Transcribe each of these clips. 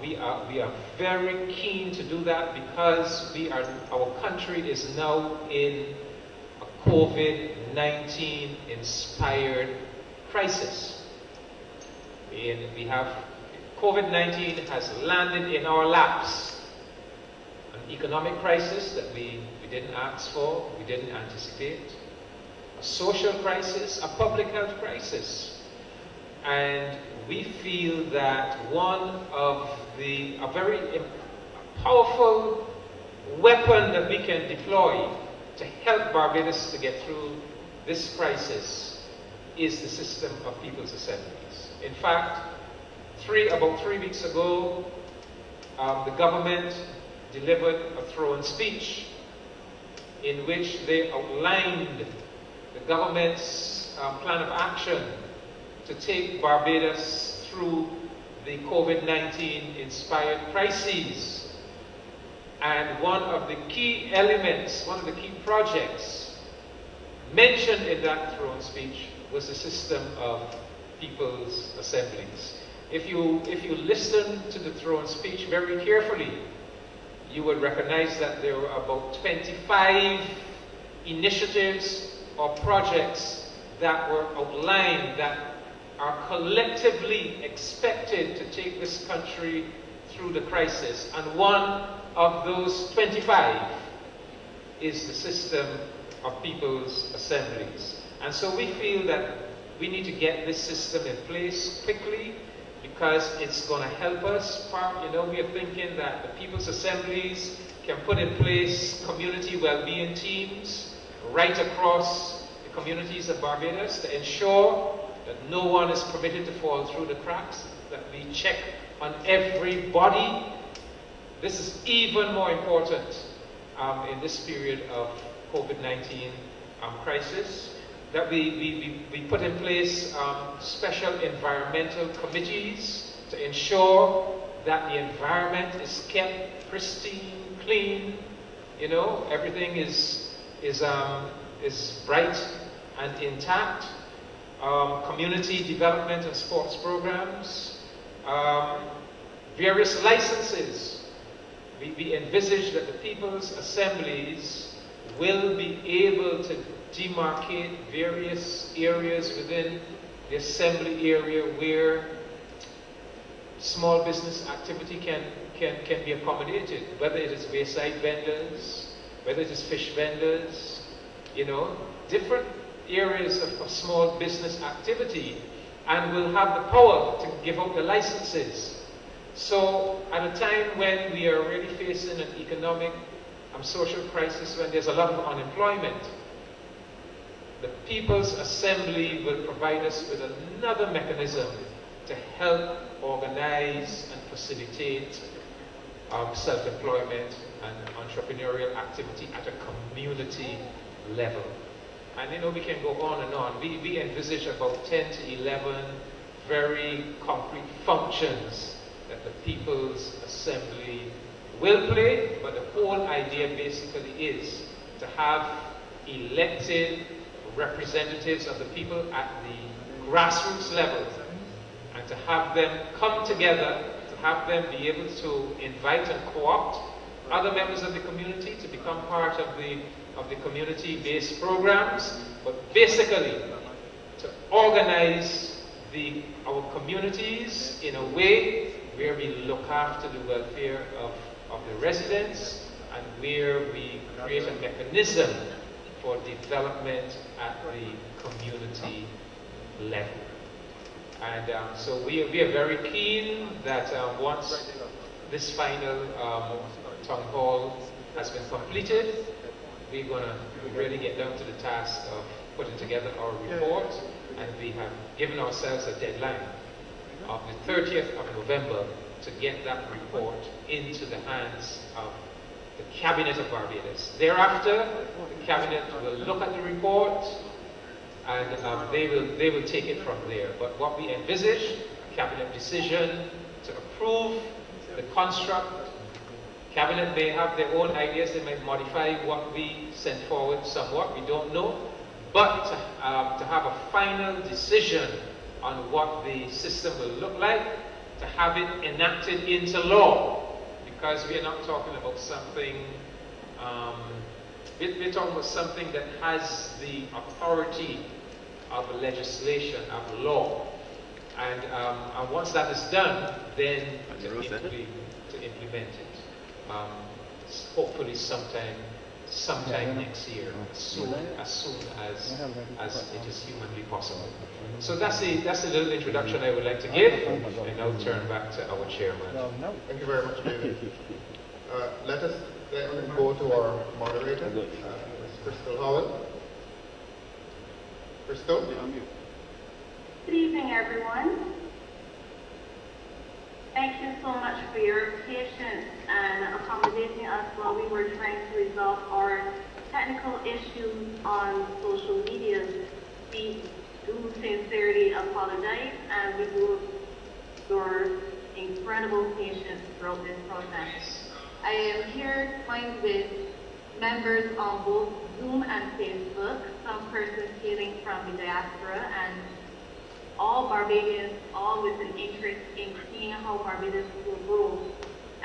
We are very keen to do that because our country is now in a COVID-19 inspired crisis. We have COVID-19 has landed in our laps. An economic crisis that we didn't ask for, we didn't anticipate. A social crisis, a public health crisis. And we feel that a very powerful weapon that we can deploy to help Barbados to get through this crisis is the system of people's assemblies. In fact, about 3 weeks ago, the government delivered a Thorne speech in which they outlined the government's plan of action to take Barbados through the COVID-19 inspired crises. And one of the key elements, one of the key projects mentioned in that Thorne speech was the system of people's assemblies. If you listen to the Thorne speech very carefully, you would recognize that there were about 25 initiatives or projects that were outlined that are collectively expected to take this country through the crisis. And one of those 25 is the system of people's assemblies. And so we feel that we need to get this system in place quickly because it's going to help us. We are thinking that the people's assemblies can put in place community well-being teams right across the communities of Barbados to ensure that no one is permitted to fall through the cracks, that we check on everybody. This is even more important in this period of COVID-19 crisis, that we put in place special environmental committees to ensure that the environment is kept pristine, clean, everything is bright and intact. Community development and sports programs, various licenses. We envisage that the people's assemblies will be able to demarcate various areas within the assembly area where small business activity can be accommodated, whether it is wayside vendors, whether it is fish vendors, different areas of small business activity, and will have the power to give out the licenses. So at a time when we are really facing an economic and social crisis, when there's a lot of unemployment, the People's Assembly will provide us with another mechanism to help organize and facilitate self-employment and entrepreneurial activity at a community level. And we can go on and on. We envisage about 10 to 11 very concrete functions that the People's Assembly will play, but the whole idea basically is to have elected representatives of the people at the grassroots level, and to have them come together, to have them be able to invite and co-opt other members of the community to become part of the community-based programs, but basically to organize our communities in a way where we look after the welfare of the residents and where we create a mechanism for development at the community level. And so we are very keen that once this final town hall has been completed, we're going to really get down to the task of putting together our report, and we have given ourselves a deadline of the 30th of November to get that report into the hands of the Cabinet of Barbados. Thereafter, the Cabinet will look at the report and they will take it from there. But what we envisage, a Cabinet decision to approve the construct. Cabinet may have their own ideas, they might modify what we send forward somewhat, we don't know. But to have a final decision on what the system will look like, to have it enacted into law, because we are not talking about something, we're talking about something that has the authority of legislation, of law. And once that is done, then to implement it. Hopefully sometime next year, as soon as it is humanly possible. So that's a little introduction I would like to give, and now turn back to our chairman. Thank you very much, David. Let us then go to our moderator, Ms. Crystal Howell. Crystal? Good evening, everyone. Thank you so much for your patience and accommodating us while we were trying to resolve our technical issues on social media. We do sincerely apologize, and we do your incredible patience throughout this process. I am here joined with members on both Zoom and Facebook, some persons hailing from the diaspora, and all Barbadians, all with an interest in seeing how Barbados will grow.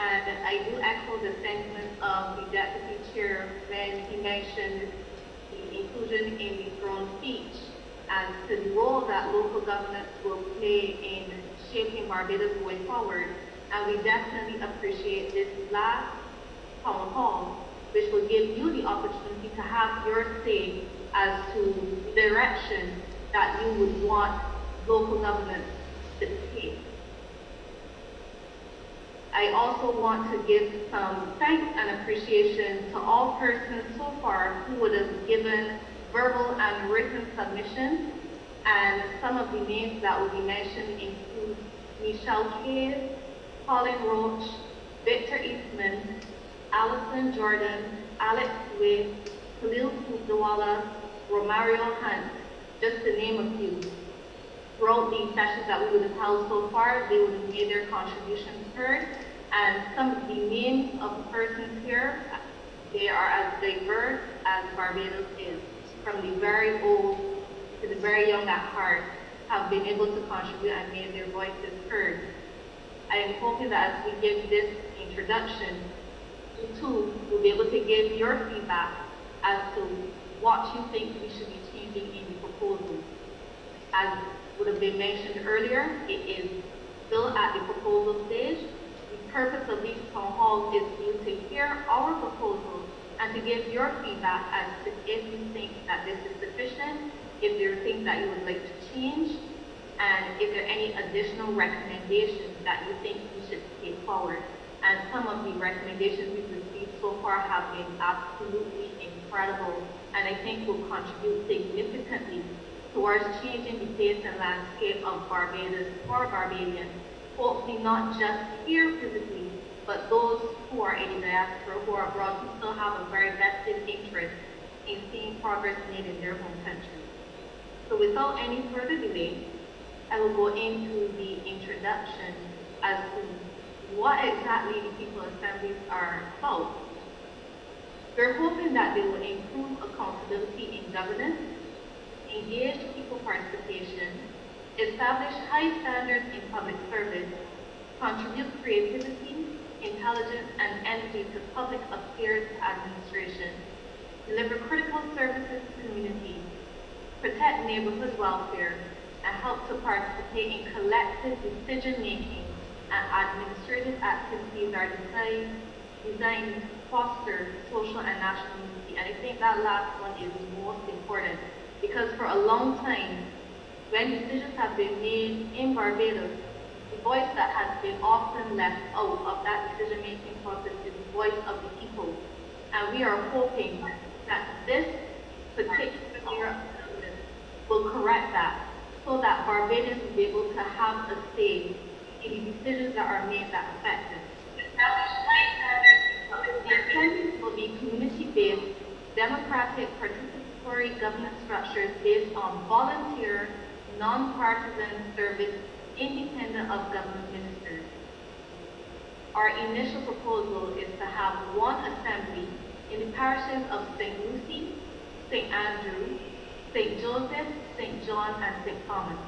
And I do echo the sentiments of the Deputy Chair when he mentioned the inclusion in the Thorne speech as to the role that local governments will play in shaping Barbados going forward. And we definitely appreciate this last town hall, which will give you the opportunity to have your say as to the direction that you would want local governments to take. I also want to give some thanks and appreciation to all persons so far who would have given verbal and written submissions, and some of the names that will be mentioned include Michelle Cave, Colin Roach, Victor Eastman, Alison Jordan, Alex Way, Khalil Kubdawala, Romario Hunt, just to name a few. Throughout the sessions that we would have held so far, they would have made their contributions heard, and some of the names of the persons here, they are as diverse as Barbados is. From the very old to the very young at heart, have been able to contribute and made their voices heard. I am hoping that as we give this introduction, you too will be able to give your feedback as to what you think we should be changing in the proposal. As would have been mentioned earlier, it is still at the proposal stage. The purpose of these town halls is for you to hear our proposal and to give your feedback as to if you think that this is sufficient, if there are things that you would like to change, and if there are any additional recommendations that you think we should take forward. And some of the recommendations we've received so far have been absolutely incredible, and I think will contribute significantly towards changing the face and landscape of Barbados for Barbadians, hopefully not just here physically, but those who are in the diaspora, who are abroad, who still have a very vested interest in seeing progress made in their home country. So without any further delay, I will go into the introduction as to what exactly the People Assemblies are about. We're hoping that they will improve accountability in governance, engage people participation, establish high standards in public service, contribute creativity, intelligence, and energy to public affairs administration, deliver critical services to community, protect neighborhood welfare, and help to participate in collective decision-making and administrative activities are designed to foster social and national unity. And I think that last one is most important, because for a long time, when decisions have been made in Barbados, the voice that has been often left out of that decision-making process is the voice of the people. And we are hoping that this particular era of government will correct that, so that Barbadians will be able to have a say in the decisions that are made that affect them. The Assemblies will be community-based, democratic, participatory governance structures based on volunteer, non-partisan service, independent of government ministers. Our initial proposal is to have one assembly in the parishes of St. Lucy, St. Andrew, St. Joseph, St. John, and St. Thomas.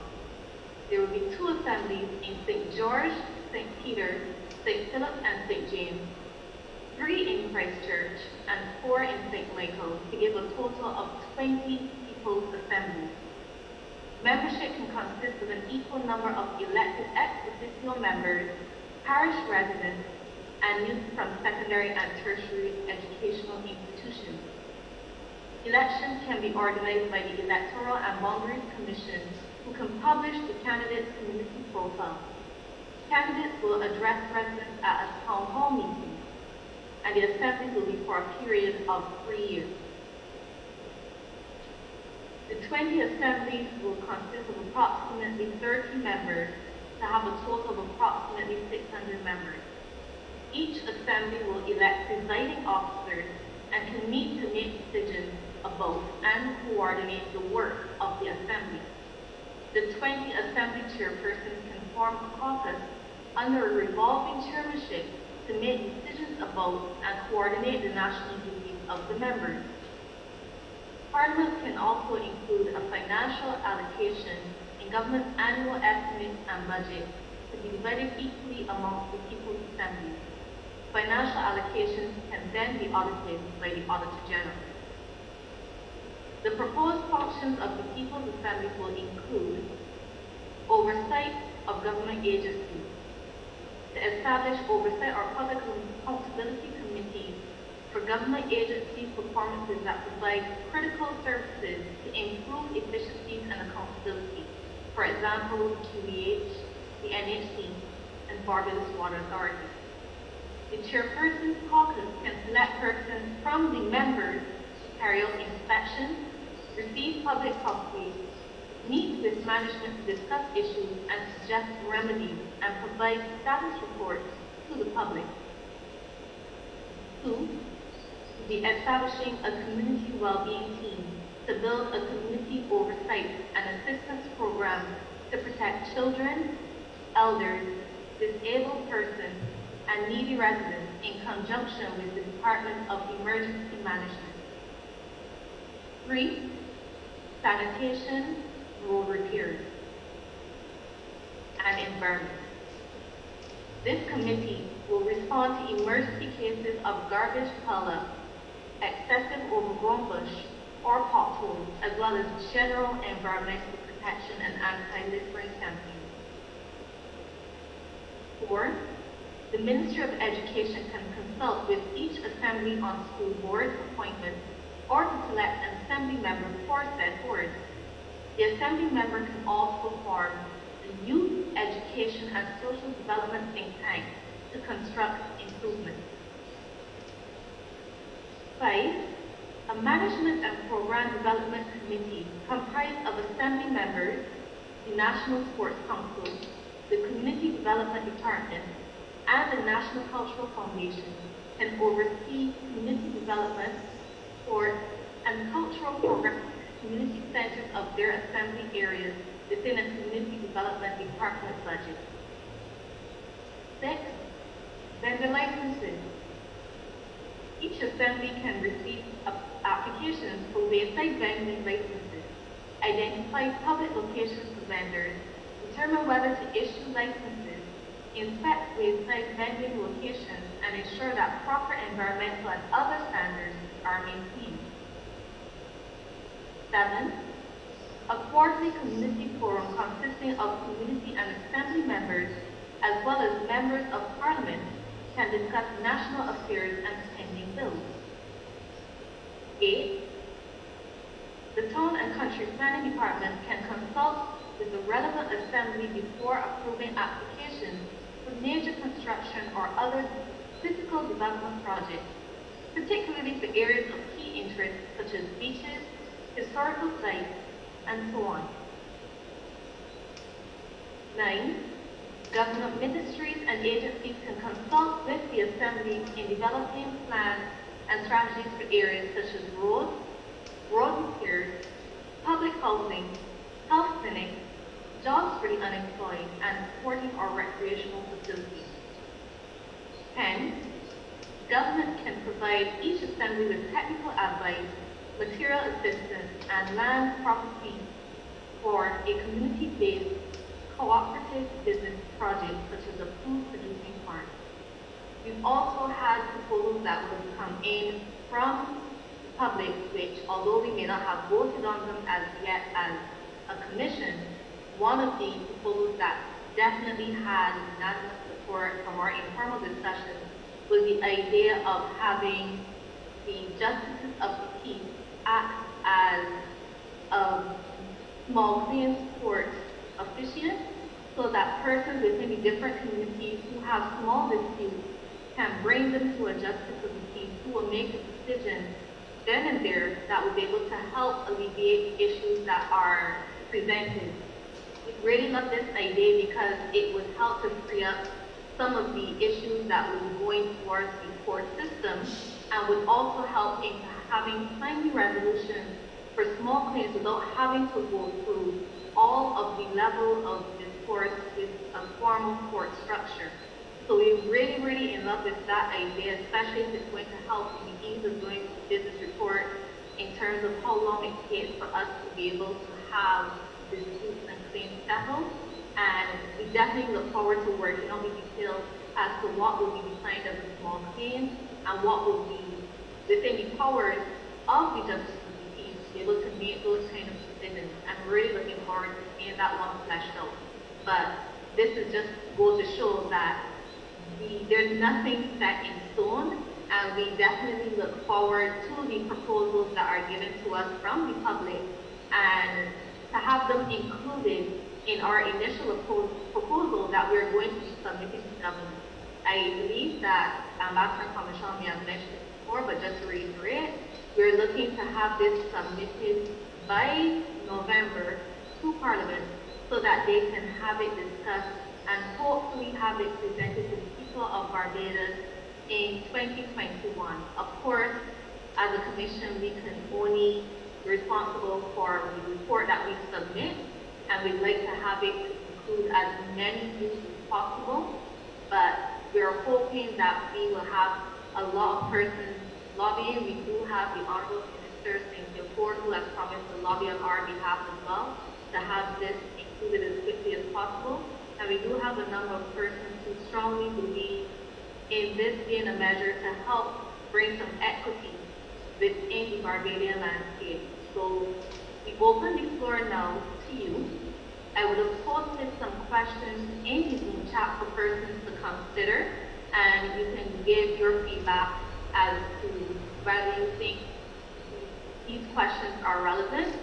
There will be two assemblies in St. George, St. Peter, St. Philip and St. James, 3 in Christchurch, and 4 in St. Michael, to give a total of 20 people's assemblies. Membership can consist of an equal number of elected ex officio members, parish residents, and youth from secondary and tertiary educational institutions. Elections can be organized by the Electoral and Boundaries Commission, who can publish the candidate's community profile. Candidates will address residents at a town hall meeting, and the assemblies will be for a period of 3 years. The 20 assemblies will consist of approximately 30 members to have a total of approximately 600 members. Each assembly will elect presiding officers and can meet to make decisions about and coordinate the work of the assembly. The 20 assembly chairpersons can form a caucus under a revolving chairmanship to make decisions about and coordinate the national duties of the members. Parliament can also include a financial allocation in government's annual estimates and budget to be divided equally amongst the People's Assembly. Financial allocations can then be audited by the Auditor General. The proposed functions of the People's Assembly will include oversight of government agencies, to establish oversight or public accountability committees for government agencies' performances that provide critical services to improve efficiencies and accountability. For example, QEH, the NHC, and Barbados Water Authority. The chairperson's caucus can select persons from the members to carry out inspections, receive public property, meet with management to discuss issues and suggest remedies, and provide status reports to the public. 2. Be establishing a community well-being team to build a community oversight and assistance program to protect children, elders, disabled persons, and needy residents in conjunction with the Department of Emergency Management. 3. Sanitation, road repairs, and environment. This committee will respond to emergency cases of garbage pileup, excessive overgrown bush, or potholes, as well as general environmental protection and anti-littering campaigns. 4. The Ministry of Education can consult with each assembly on school board appointments or to select an assembly member for said board. The assembly member can also form the Youth Education and Social Development think tank to construct improvements. 5. A Management and Program Development Committee comprised of assembly members, the National Sports Council, the Community Development Department, and the National Cultural Foundation can oversee community development, sports, and cultural programs at community centers of their assembly areas within a community development department budget. 6. Vendor licenses. Each assembly can receive applications for wayside vending licenses, identify public locations for vendors, determine whether to issue licenses, inspect wayside vending locations, and ensure that proper environmental and other standards are maintained. 7. A quarterly community forum consisting of community and assembly members, as well as members of parliament, can discuss national affairs and pending bills. 8. The Town and Country Planning Department can consult with the relevant assembly before approving applications for major construction or other physical development projects, particularly for areas of key interest such as beaches, historical sites, and so on. 9. Government ministries and agencies can consult with the Assembly in developing plans and strategies for areas such as roads, road repairs, public housing, health clinics, jobs for the unemployed, and sporting or recreational facilities. 10. Government can provide each assembly with technical advice, material assistance, and land property for a community-based cooperative business projects such as a food producing farm. We've also had proposals that would have come in from the public, which although we may not have voted on them as yet as a commission, one of the proposals that definitely had unanimous support from our informal discussions was the idea of having the justices of the peace act as a small claims court officiant, so that persons within the different communities who have small disputes can bring them to a justice of the peace who will make a decision then and there that will be able to help alleviate the issues that are presented. We really love this idea because it would help to free up some of the issues that would be going towards the court system and would also help in having timely resolution for small claims without having to go through all of the level of discourse with a formal court structure. So we're really, really in love with that idea, especially if it's going to help in the ease of doing the business report in terms of how long it takes for us to be able to have disputes and claims settled. And we definitely look forward to working on the details as to what will be defined as a small claim and what will be within the powers of the Justice of the Peace to be able to make those kind of decisions. And we're really looking forward to seeing that one fleshed out. But this is just goes to show that there's nothing set in stone, and we definitely look forward to the proposals that are given to us from the public and to have them included in our initial proposal that we're going to be submitting to government. I believe that Ambassador Commission may have mentioned it before, but just to reiterate, we're looking to have this submitted by November to Parliament so that they can have it discussed and hopefully have it presented to the people of Barbados in 2021. Of course, as a commission, we can only be responsible for the report that we submit, and we'd like to have it include as many views as possible, but we're hoping that we will have a lot of persons lobbying. We do have the Honorable Minister Thorne, who has promised to lobby on our behalf as well to have this included as quickly as possible. And we do have a number of persons who strongly believe in this being a measure to help bring some equity within the Barbadian landscape. So we open the floor now to you. I would have posted some questions in the Zoom chat for persons to consider, and you can give your feedback as to whether you think these questions are relevant.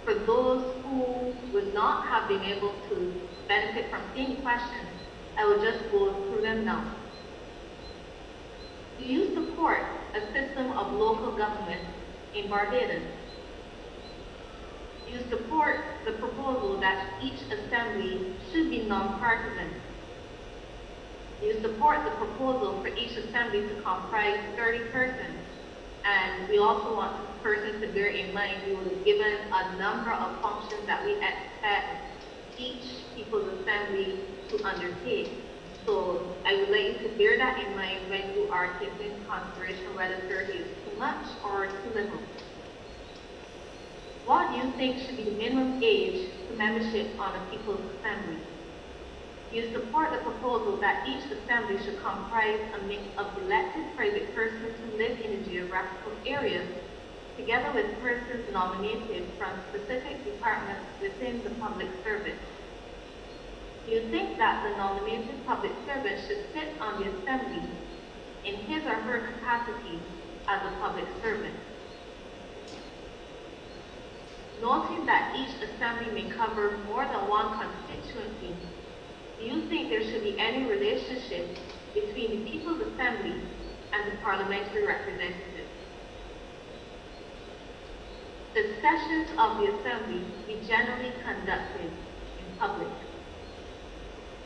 For those who would not have been able to benefit from seeing questions, I will just go through them now. Do you support a system of local government in Barbados? Do you support the proposal that each assembly should be non-partisan? Do you support the proposal for each assembly to comprise 30 persons? And we also want persons to bear in mind we were given a number of functions that we expect each People's Assembly to undertake. So I would like you to bear that in mind when you are taking into consideration whether 30 is too much or too little. What do you think should be the minimum age to membership on a People's Assembly? Do you support the proposal that each assembly should comprise a mix of elected private persons who live in a geographical area, together with persons nominated from specific departments within the public service? Do you think that the nominated public servant should sit on the assembly in his or her capacity as a public servant? Noting that each assembly may cover more than one constituency, do you think there should be any relationship between the People's Assembly and the parliamentary representatives? The sessions of the Assembly be generally conducted in public.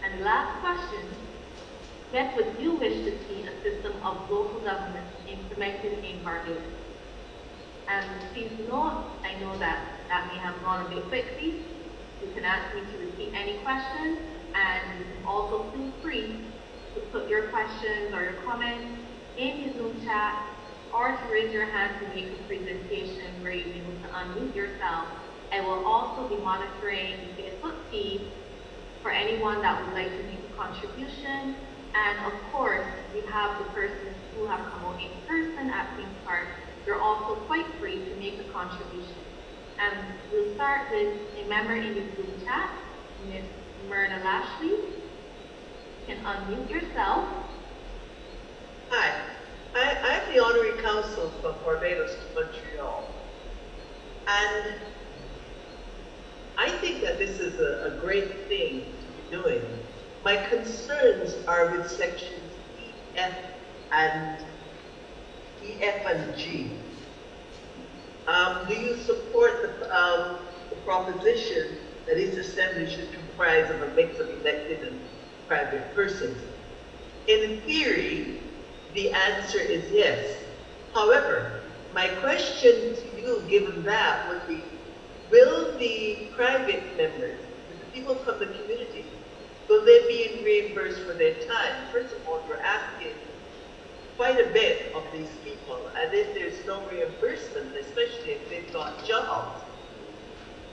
And last question, when would you wish to see a system of local government implemented in Barbados? And please note, I know that may have gone a bit quickly. You can ask me to repeat any questions, and you can also feel free to put your questions or your comments in the Zoom chat, or to raise your hand to make a presentation where you'll be able to unmute yourself. I will also be monitoring the Facebook feed for anyone that would like to make a contribution. And of course, we have the persons who have come out in person at Queen's Park. You're also quite free to make a contribution. And we'll start with a member in the Zoom chat, Ms. Myrna Lashley. You can unmute yourself. Hi, I'm the Honorary Consul from Barbados to Montreal. And I think that this is a great thing to be doing. My concerns are with sections EF and G. Do you support the proposition that each assembly should comprise of a mix of elected and private persons? In theory, the answer is yes. However, my question to you, given that, would be, will the private members, the people from the community, will they be reimbursed for their time? First of all, we're asking quite a bit of these people, and if there's no reimbursement, especially if they've got jobs,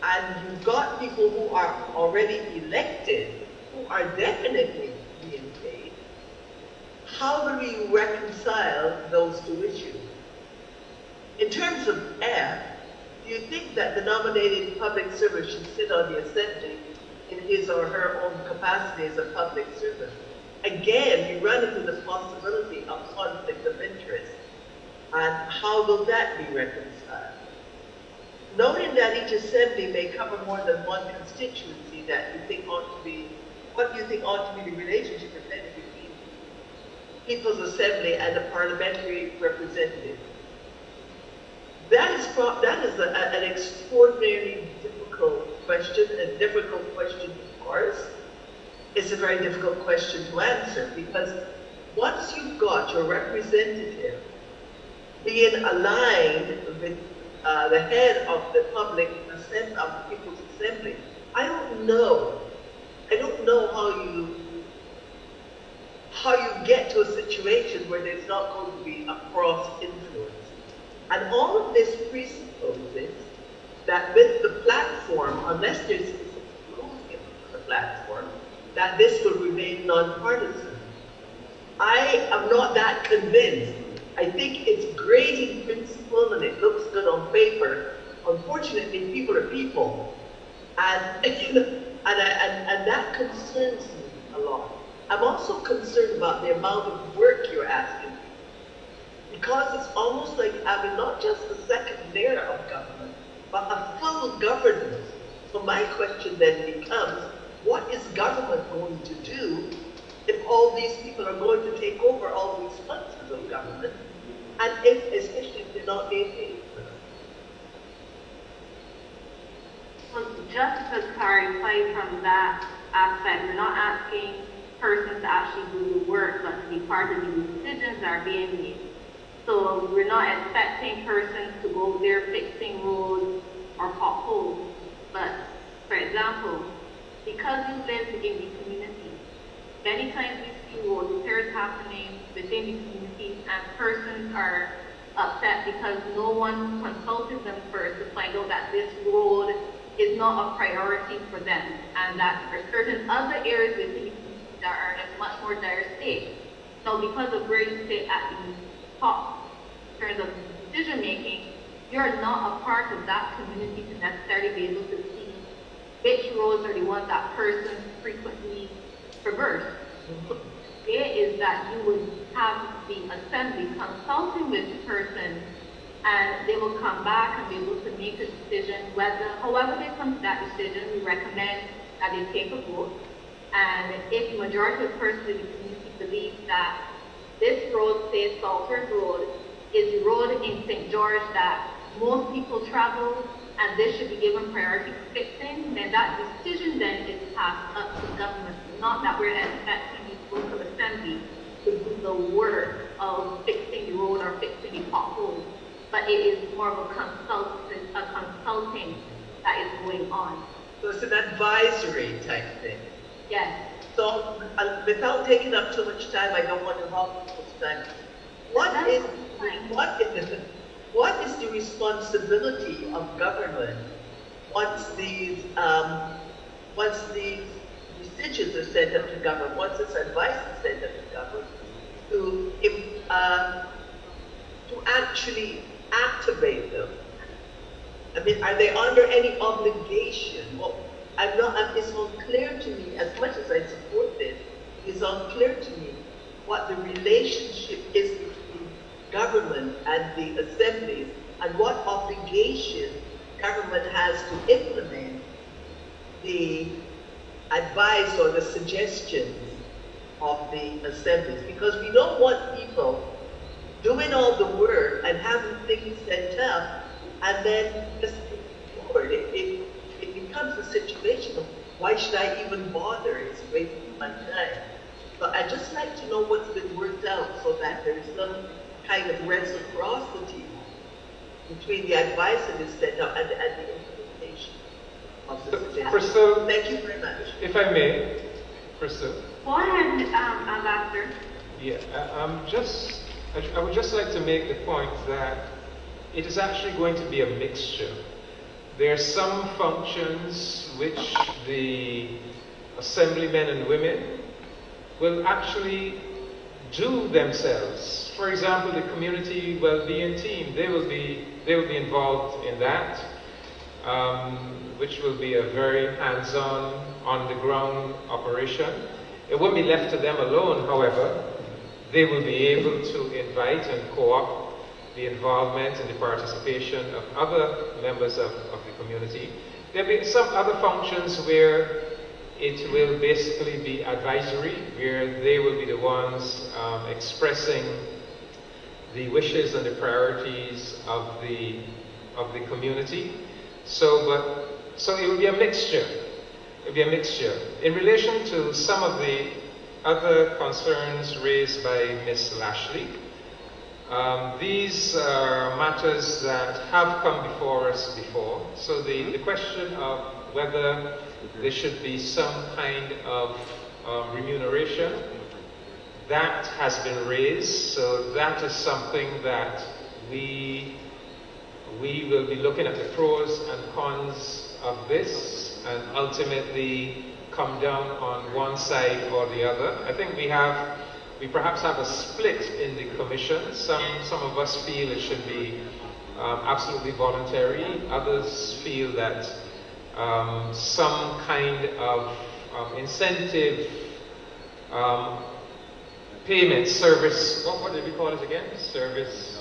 and you've got people who are already elected, who are definitely being paid, how do we reconcile those two issues? In terms of F, do you think that the nominated public servant should sit on the assembly in his or her own capacity as a public servant? Again, you run into the possibility of conflict of interest. And how will that be reconciled? Noting that each assembly may cover more than one constituency that you think ought to be, what do you think ought to be the relationship between People's Assembly and the parliamentary representative? That is an extraordinarily difficult question, a difficult question to parse. It's a very difficult question to answer, because once you've got your representative being aligned with the head of the public assembly, of the People's Assembly, I don't know how you get to a situation where there's not going to be a cross influence. And all of this presupposes that with the platform, unless there's rules given for the platform, that this will remain non-partisan. I am not that convinced. I think it's great in principle and it looks good on paper. Unfortunately, people are people. And, and that concerns me a lot. I'm also concerned about the amount of work you're asking, because it's almost like having not just a second layer of government, but a full governance. So my question then becomes, what is government going to do if all these people are going to take over all these functions of government, and especially if they're not being paid for them? Well, just to clarify from that aspect, we're not asking persons to actually do the work, but to be part of the decisions that are being made. So we're not expecting persons to go there fixing roads or potholes. But, for example, because you live in the community, many times we see road repairs happening within the communities, and persons are upset because no one consulted them first to find out that this road is not a priority for them, and that for certain other areas within the community that are in a much more dire state. Now, because of where you sit at the top in terms of decision making, you're not a part of that community to necessarily be able to see which roads are the ones that persons frequently traverse. The idea is that you would have the assembly consulting with the person, and they will come back and be able to make a decision. However they come to that decision, we recommend that they take a vote. And if the majority of persons in the community believe that this road, say Salford Road, is the road in St. George that most people travel, and this should be given priority for fixing, then that decision then is passed up to government. Not that we're expecting the local assembly to do the work of fixing the road or fixing the potholes, but it is more of a consulting that is going on. So it's an advisory type thing. Yes. So without taking up too much time, I don't want to hog people's time. What is the responsibility of government once these procedures are set up to govern, once this advice is set up to govern, to actually activate them. I mean, are they under any obligation? Well, it's unclear to me, as much as I support this, it's unclear to me what the relationship is between government and the assemblies, and what obligation government has to implement the advice or the suggestions of the assemblies. Because we don't want people doing all the work and having things set up and then just move forward. It becomes a situation of, why should I even bother? It's wasting my time. But I'd just like to know what's been worked out so that there's some kind of reciprocity between the advice that is set up and the implementation of the suggestions. Crystal, thank you very much. If I may, Crystal. Go ahead, Ambassador. Yeah, I would just like to make the point that it is actually going to be a mixture. There are some functions which the assemblymen and women will actually do themselves. For example, the community well-being team, they will be involved in that, which will be a very hands-on, on-the-ground operation. It won't be left to them alone, however. They will be able to invite and co-opt the involvement and the participation of other members of the community. There will be some other functions where it will basically be advisory, where they will be the ones expressing the wishes and the priorities of the community. So it will be a mixture. It will be a mixture. In relation to some of the other concerns raised by Ms. Lashley, these are matters that have come before us before. So the question of whether there should be some kind of remuneration, that has been raised. So that is something that we will be looking at the pros and cons of this and ultimately come down on one side or the other. I think we perhaps have a split in the commission. Some of us feel it should be absolutely voluntary. Others feel that some kind of incentive payment service, what did we call it again? Service.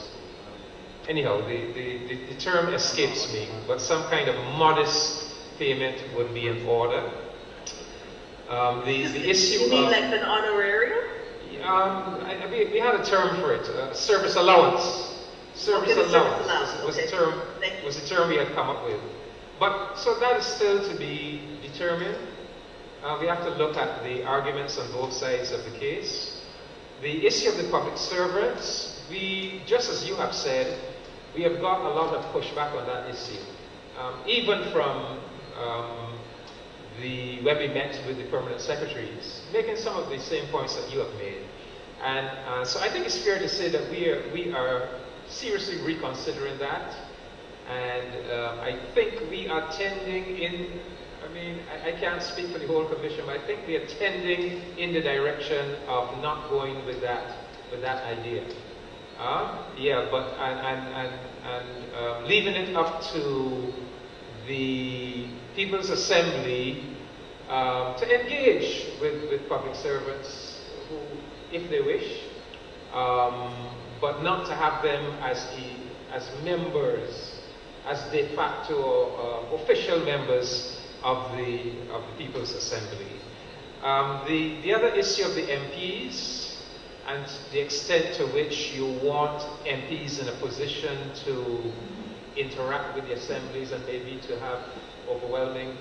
Anyhow, the term escapes me, but some kind of modest payment would be in order. The issue you mean of, like an honorarium? we had a term for it, service allowance. Service allowance was the term we had come up with. But so that is still to be determined. We have to look at the arguments on both sides of the case. The issue of the public servants, just as you have said, we have got a lot of pushback on that issue. Even from when we met with the permanent secretaries, making some of the same points that you have made. And so I think it's fair to say that we are seriously reconsidering that. And I think we are tending I can't speak for the whole commission, but I think we are tending in the direction of not going with that idea. Leaving it up to the People's Assembly to engage with public servants who, if they wish, but not to have them as members, as de facto official members of the People's Assembly. The other issue of the MPs and the extent to which you want MPs in a position to interact with the assemblies and maybe to have overwhelming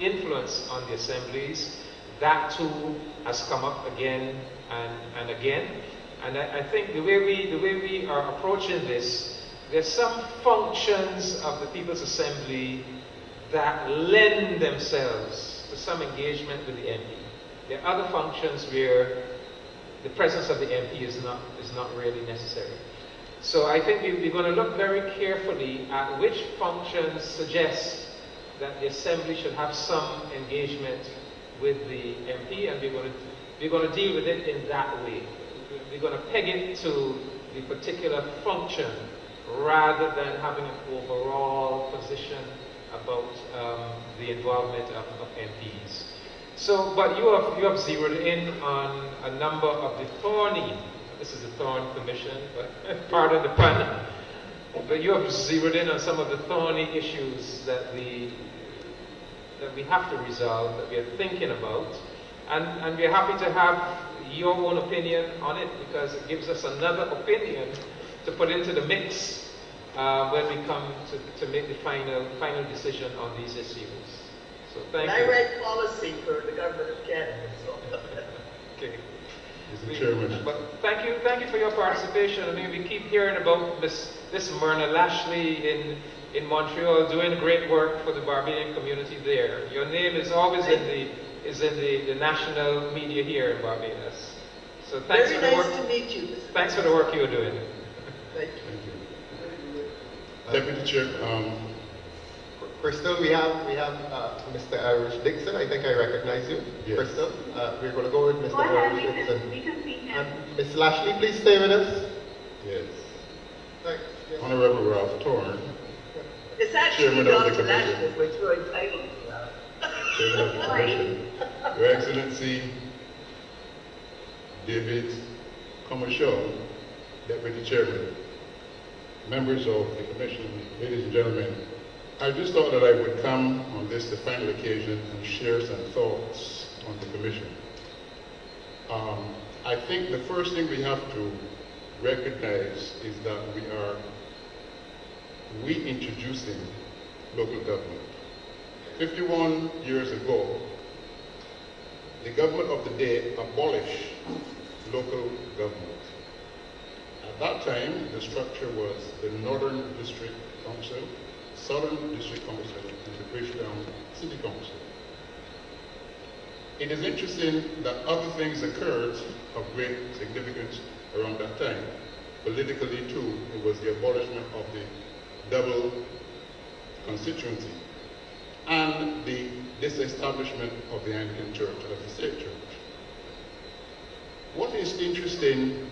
influence on the assemblies, that too has come up again and again. And I think the way we are approaching this, there's some functions of the People's Assembly that lend themselves to some engagement with the MP. There are other functions where the presence of the MP is not really necessary. So I think we're going to look very carefully at which functions suggest that the Assembly should have some engagement with the MP, and we're going to deal with it in that way. We're going to peg it to the particular function rather than having an overall position about the involvement of MPs. So, but you have zeroed in on a number of the thorny, this is the Thorne Commission, but pardon the pun, but you have zeroed in on some of the thorny issues that we have to resolve, that we are thinking about, and we're happy to have your own opinion on it, because it gives us another opinion to put into the mix when we come to make the final decision on these issues. So thank you. I write policy for the government of Canada. So. Okay. Mr. Chairman. But thank you for your participation. I mean, we keep hearing about this Myrna Lashley in Montreal doing great work for the Barbadian community there. Your name is always in the national media here in Barbados. So thanks Very for the nice work. to meet you. Thanks for the work you're doing. Thank you. Deputy Chair, Crystal, we have Mr. Irish Dixon. I think I recognize you. Yes. Crystal, we're going to go with Mr. Go ahead, Irish Dixon. we can see him. And Ms. Lashley, please stay with us. yes, Thanks. Yes. Honorable Ralph Thorne, It's actually Chairman of the Dr. Commission. Lashley, we're throwing titles around. Chairman of the Commission, Your Excellency David Commercial, Deputy Chairman, members of the Commission, ladies and gentlemen, I just thought that I would come on this, the final occasion, and share some thoughts on the Commission. I think the first thing we have to recognize is that we are reintroducing local government. 51 years ago, the government of the day abolished local government. At that time, the structure was the Northern District Council, Southern District Council, and the Bridgetown City Council. It is interesting that other things occurred of great significance around that time. Politically too, it was the abolishment of the double constituency and the disestablishment of the Anglican Church as the state church. What is interesting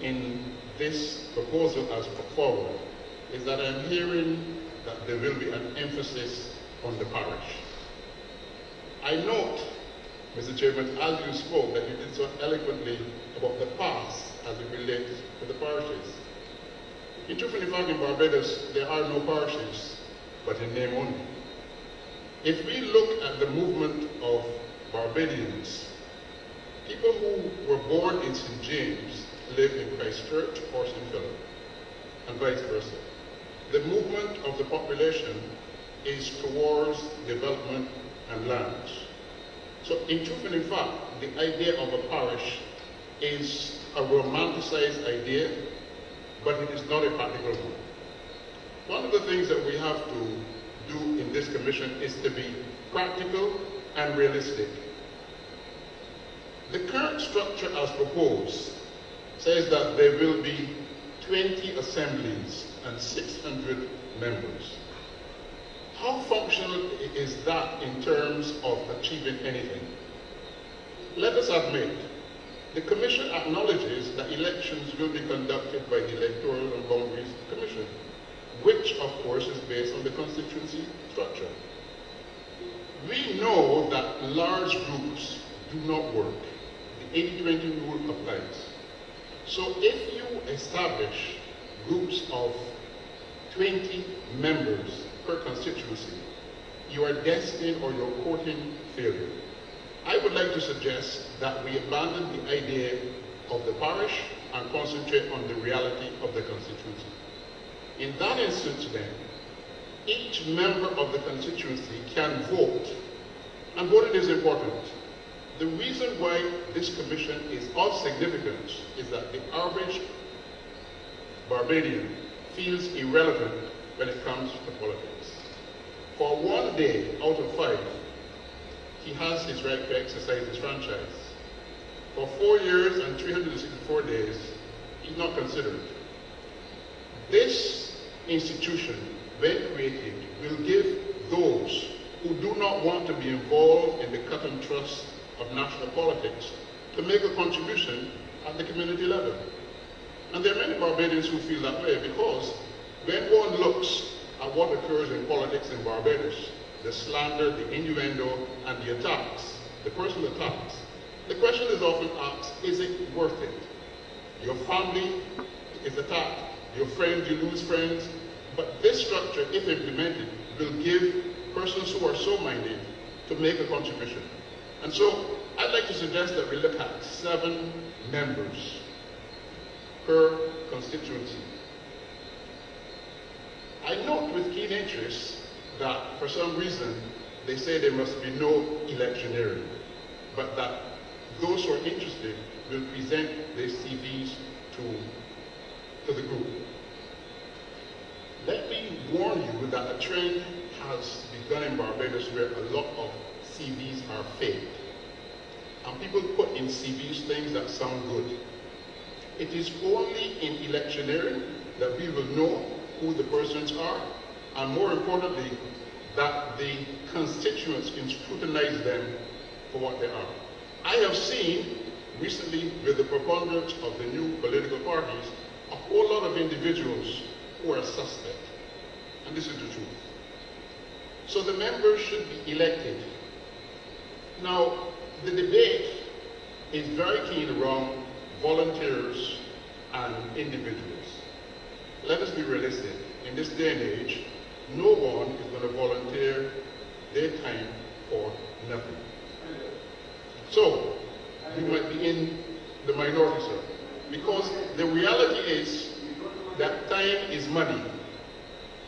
in this proposal as put forward is that I'm hearing that there will be an emphasis on the parish. I note, Mr. Chairman, as you spoke, that you did so eloquently about the past as it relates to the parishes. In truth and in fact, in Barbados, there are no parishes, but in name only. If we look at the movement of Barbadians, people who were born in St. James live in Christchurch or St. Philip, and vice versa. The movement of the population is towards development and lands. So in truth and in fact, the idea of a parish is a romanticized idea, but it is not a practical one. One of the things that we have to do in this commission is to be practical and realistic. The current structure as proposed says that there will be 20 assemblies and 600 members. How functional is that in terms of achieving anything? Let us admit, the Commission acknowledges that elections will be conducted by the Electoral and Boundaries Commission, which of course is based on the constituency structure. We know that large groups do not work. The 80-20 rule applies. So if you establish groups of 20 members per constituency, you are destined or you're courting failure. I would like to suggest that we abandon the idea of the parish and concentrate on the reality of the constituency. In that instance then, each member of the constituency can vote, and voting is important. The reason why this commission is of significance is that the average Barbadian feels irrelevant when it comes to politics. For 1 day out of 5, he has his right to exercise his franchise. For 4 years and 364 days, he's not considered. This institution, when created, will give those who do not want to be involved in the cut and thrust of national politics to make a contribution at the community level. And there are many Barbadians who feel that way, because when one looks at what occurs in politics in Barbados, the slander, the innuendo, and the attacks, the personal attacks, the question is often asked, is it worth it? Your family is attacked, your friends, you lose friends, but this structure, if implemented, will give persons who are so minded to make a contribution. And so I'd like to suggest that we look at 7 members per constituency. I note with keen interest that for some reason they say there must be no electioneering, but that those who are interested will present their CVs to the group. Let me warn you that a trend has begun in Barbados where a lot of CVs are faked. And people put in CVs things that sound good. It is only in electioneering that we will know who the persons are, and more importantly, that the constituents can scrutinize them for what they are. I have seen recently, with the preponderance of the new political parties, a whole lot of individuals who are suspect. And this is the truth. So the members should be elected. Now, the debate is very keen around volunteers and individuals. Let us be realistic. In this day and age, no one is going to volunteer their time for nothing. So, you might be in the minority, sir, because the reality is that time is money.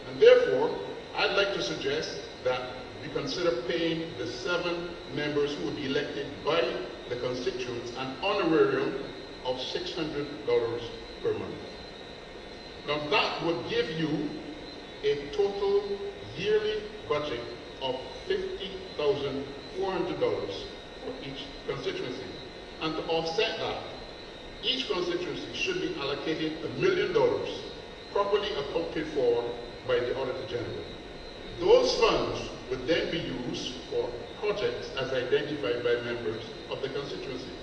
And therefore, I'd like to suggest that we consider paying the 7 members who will be elected by the constituents an honorarium of $600 per month. Now that would give you a total yearly budget of $50,400 for each constituency. And to offset that, each constituency should be allocated $1 million, properly accounted for by the Auditor General. Those funds would then be used for projects as identified by members of the constituency.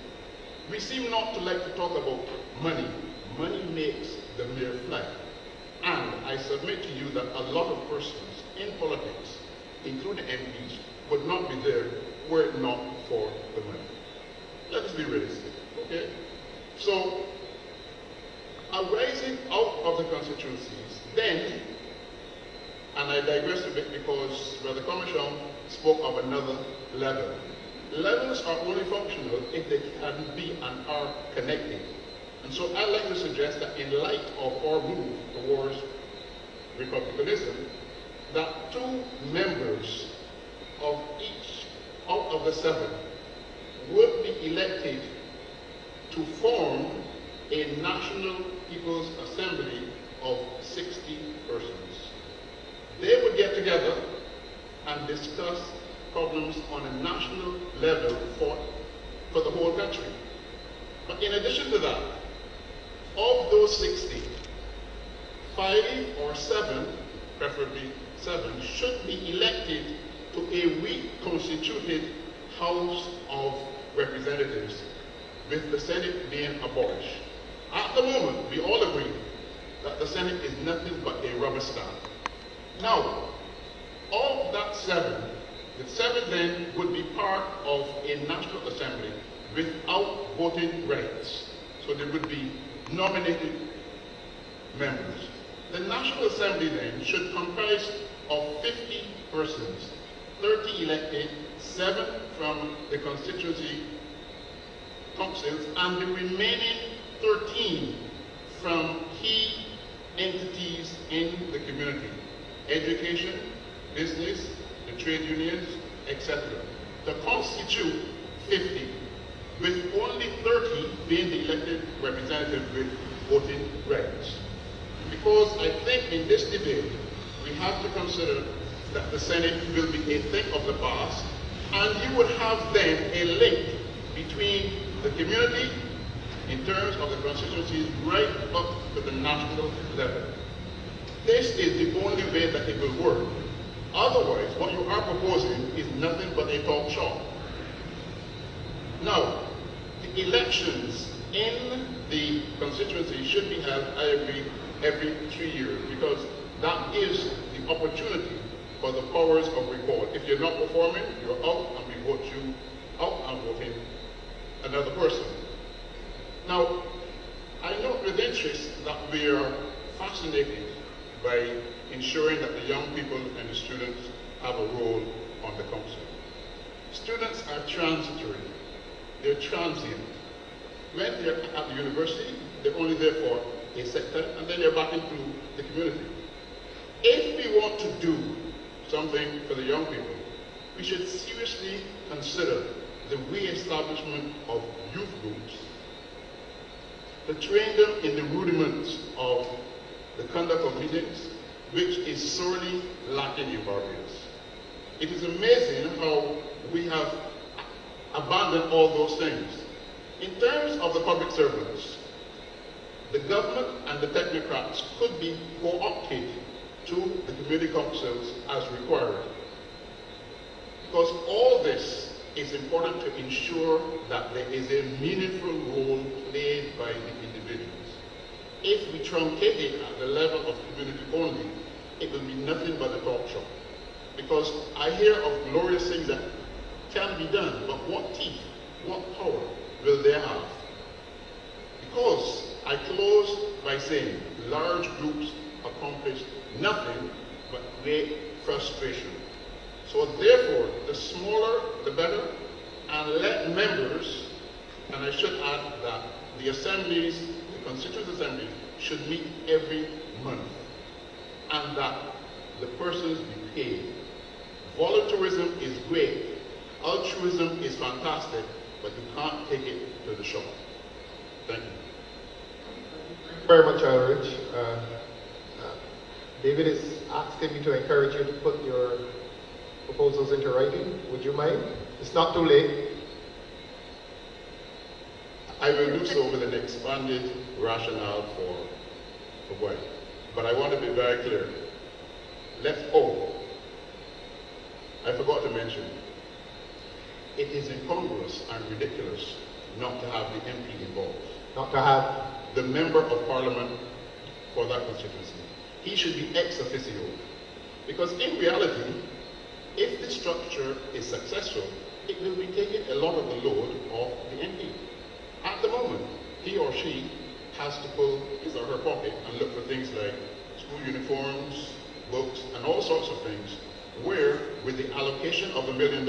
We seem not to like to talk about money. Money makes the mere fly. And I submit to you that a lot of persons in politics, including MPs, would not be there were it not for the money. Let us be realistic, okay? So, arising out of the constituencies, then, and I digress a bit because Brother Commission spoke of another level. Levels are only functional if they can be and are connected. And so I'd like to suggest that in light of our move towards republicanism, that 2 members of each out of the 7 would be elected to form a National People's Assembly of 60 persons. They would get together and discuss problems on a national level for the whole country. But in addition to that, of those 60, 5 or 7, preferably 7, should be elected to a reconstituted House of Representatives, with the Senate being abolished. At the moment, we all agree that the Senate is nothing but a rubber stamp. Now, of that 7, the 7 then would be part of a National Assembly without voting rights. So they would be nominated members. The National Assembly then should comprise of 50 persons, 30 elected, 7 from the constituency councils, and the remaining 13 from key entities in the community: education, business, the trade unions, etc. To constitute 50, with only 30 being the elected representative with voting rights. Because I think in this debate, we have to consider that the Senate will be a thing of the past, and you would have then a link between the community in terms of the constituencies right up to the national level. This is the only way that it will work. Otherwise, what you are proposing is nothing but a talk shop. Now, the elections in the constituency should be held, I agree, every 3 years, because that gives the opportunity for the powers of recall. If you're not performing, you're out, and we vote you out and vote in another person. Now, I note with interest that we are fascinated by ensuring that the young people and the students have a role on the council. Students are transitory, they're transient. When they're at the university, they're only there for a sector, and then they're back into the community. If we want to do something for the young people, we should seriously consider the re-establishment of youth groups, to train them in the rudiments of the conduct of meetings, which is sorely lacking in Barbados. It is amazing how we have abandoned all those things. In terms of the public servants, the government and the technocrats could be co-opted to the community councils as required. Because all this is important to ensure that there is a meaningful role played by the individuals. If we truncate it at the level of community only, it will be nothing but a talk shop. Because I hear of glorious things that can be done, but what teeth, what power will they have? Because I close by saying large groups accomplish nothing but create frustration. So therefore, the smaller the better, and let members, and I should add that the assemblies, the constituent assemblies, should meet every month, and that the persons be paid. Volunteerism is great, altruism is fantastic, but you can't take it to the shop. Thank you. Thank you very much, Ulrich. David is asking me to encourage you to put your proposals into writing. Would you mind? It's not too late. I will do so with an expanded rationale for why. But I want to be very clear. I forgot to mention, it is incongruous and ridiculous not to have the MP involved. Not to have the member of parliament for that constituency. He should be ex officio. Because in reality, if the structure is successful, it will be taking a lot of the load off the MP. At the moment, he or she has to pull his or her pocket and look for things like school uniforms, books, and all sorts of things, where with the allocation of $1 million,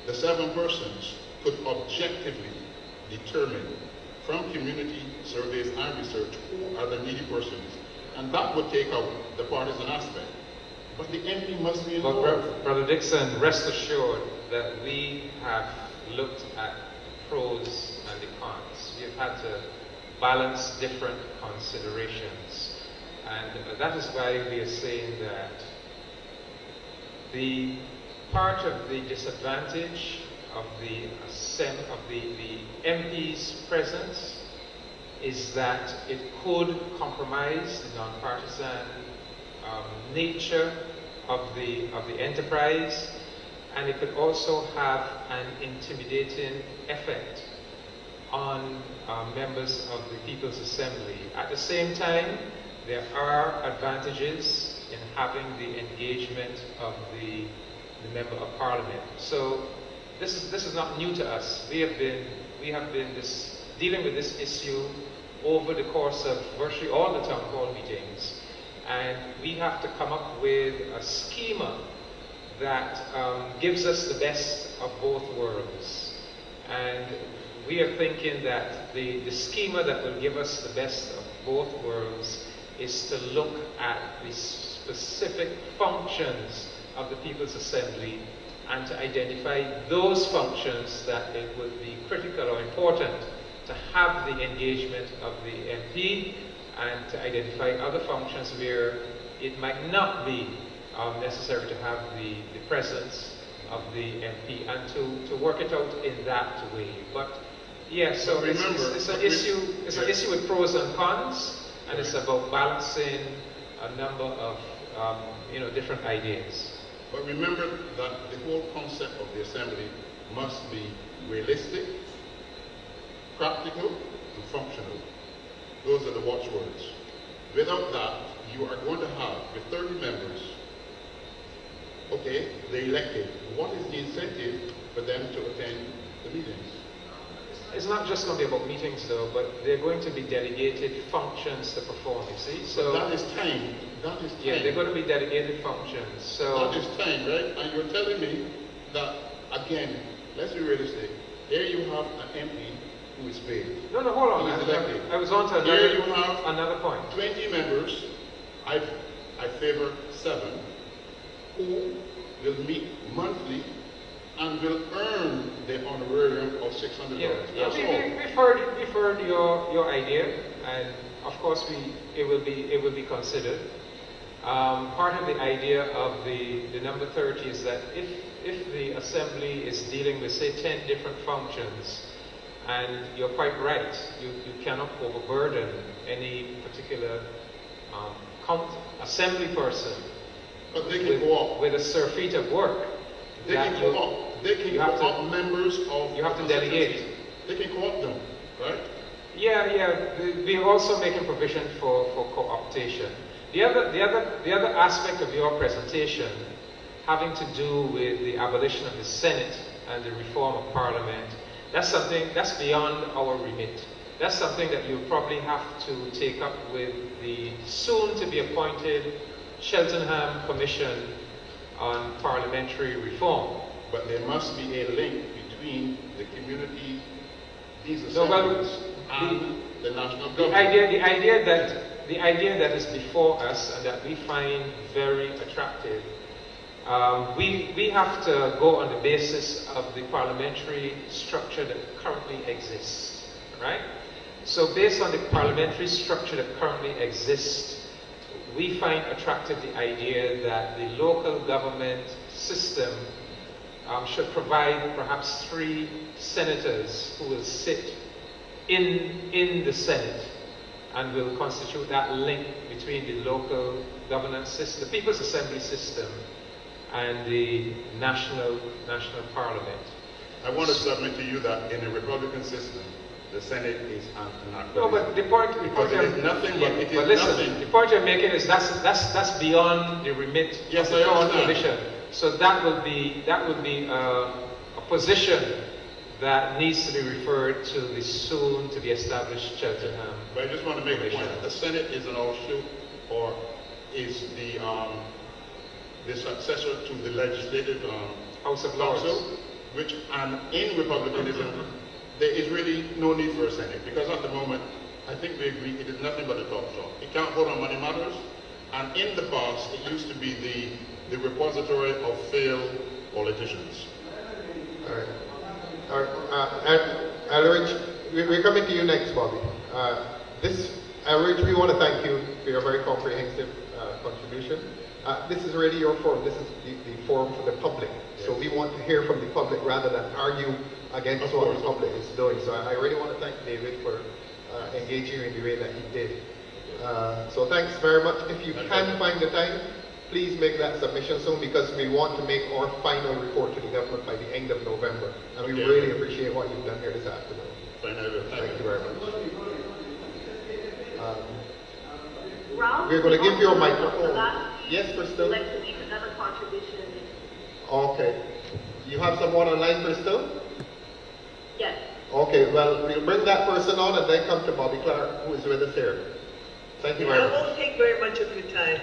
the 7 persons could objectively determine from community surveys and research who are the needy persons, and that would take out the partisan aspect. But the MP must be involved. But Brother Dixon, rest assured that we have looked at the pros and the cons. We have had to balance different considerations. And that is why we are saying that the part of the disadvantage of the MP's presence is that it could compromise the non-partisan nature of the enterprise, and it could also have an intimidating effect on members of the People's Assembly. At the same time, there are advantages in having the engagement of the Member of Parliament. So this is not new to us. We have been dealing with this issue over the course of virtually all the town hall meetings, and we have to come up with a schema that gives us the best of both worlds. And we are thinking that the schema that will give us the best of both worlds is to look at the specific functions of the People's Assembly and to identify those functions that it would be critical or important to have the engagement of the MP, and to identify other functions where it might not be necessary to have the presence of the MP, and to work it out in that way. But yeah, so it's an issue with pros and cons, and it's about balancing a number of different ideas. But remember that the whole concept of the assembly must be realistic, practical, and functional. Those are the watchwords. Without that, you are going to have, with 30 members, okay, they're elected. What is the incentive for them to attend the meetings? It's not just going to be about meetings, though, but they're going to be delegated functions to perform, you see? So that is time. That is time. Yeah, they're going to be delegated functions. So that is time, right? And you're telling me that, again, let's be realistic. Here you have an MP who is paid. No, hold on. Who is elected. I was on to Here you have another point. 20 members. I favor 7 who will meet monthly and will earn the honorarium of $600. That's all. We've heard your idea, and of course it will be considered. Part of the idea of the number 30 is that if the assembly is dealing with, say, 10 different functions, and you're quite right, you cannot overburden any particular assembly person but they can go up with a surfeit of work. They can go up. They can go up members of. You have to delegate. They can co-opt them, right? Yeah. We're also making provision for co-optation. The other aspect of your presentation, having to do with the abolition of the Senate and the reform of Parliament, that's beyond our remit. That's something that you'll probably have to take up with the soon-to-be appointed Cheltenham Commission on Parliamentary Reform. But there must be a link between the community, these assemblies, and the national government. The idea that is before us and that we find very attractive, we have to go on the basis of the parliamentary structure that currently exists, right? So based on the parliamentary structure that currently exists, we find attractive the idea that the local government system should provide perhaps 3 senators who will sit in the Senate and will constitute that link between the local governance system, the People's Assembly system, and the national parliament. I want to submit to you that in a Republican system, the Senate is anachronism. No, but the point I'm making is that's beyond the remit of the Thorne Commission. So that would be a position that needs to be referred to the soon to be established Cheltenham. But I just want to make a point. The Senate is an offshoot, or is the successor to the legislative House of Lords, and in republicanism. There is really no need for a Senate, because at the moment, I think we agree it is nothing but a talk shop. It can't vote on money matters, and in the past, it used to be the repository of failed politicians. All right. Elridge, we're coming to you next, Bobby. Elridge, we want to thank you for your very comprehensive contribution. This is really your forum. This is the forum for the public. Yes. So we want to hear from the public rather than argue against what the public is doing. So I really want to thank David for engaging in the way that he did. So thanks very much. If you can find the time, please make that submission soon, because we want to make our final report to the government by the end of November. And we really appreciate what you've done here this afternoon. Thank you very much. We're going to give you a microphone. Yes, Crystal? I'd like to make another contribution. Okay. You have someone online, Crystal? Yes. Okay, well, we'll bring that person on and then come to Bobby Clark, who is with us here. Thank you very much. I won't take very much of your time.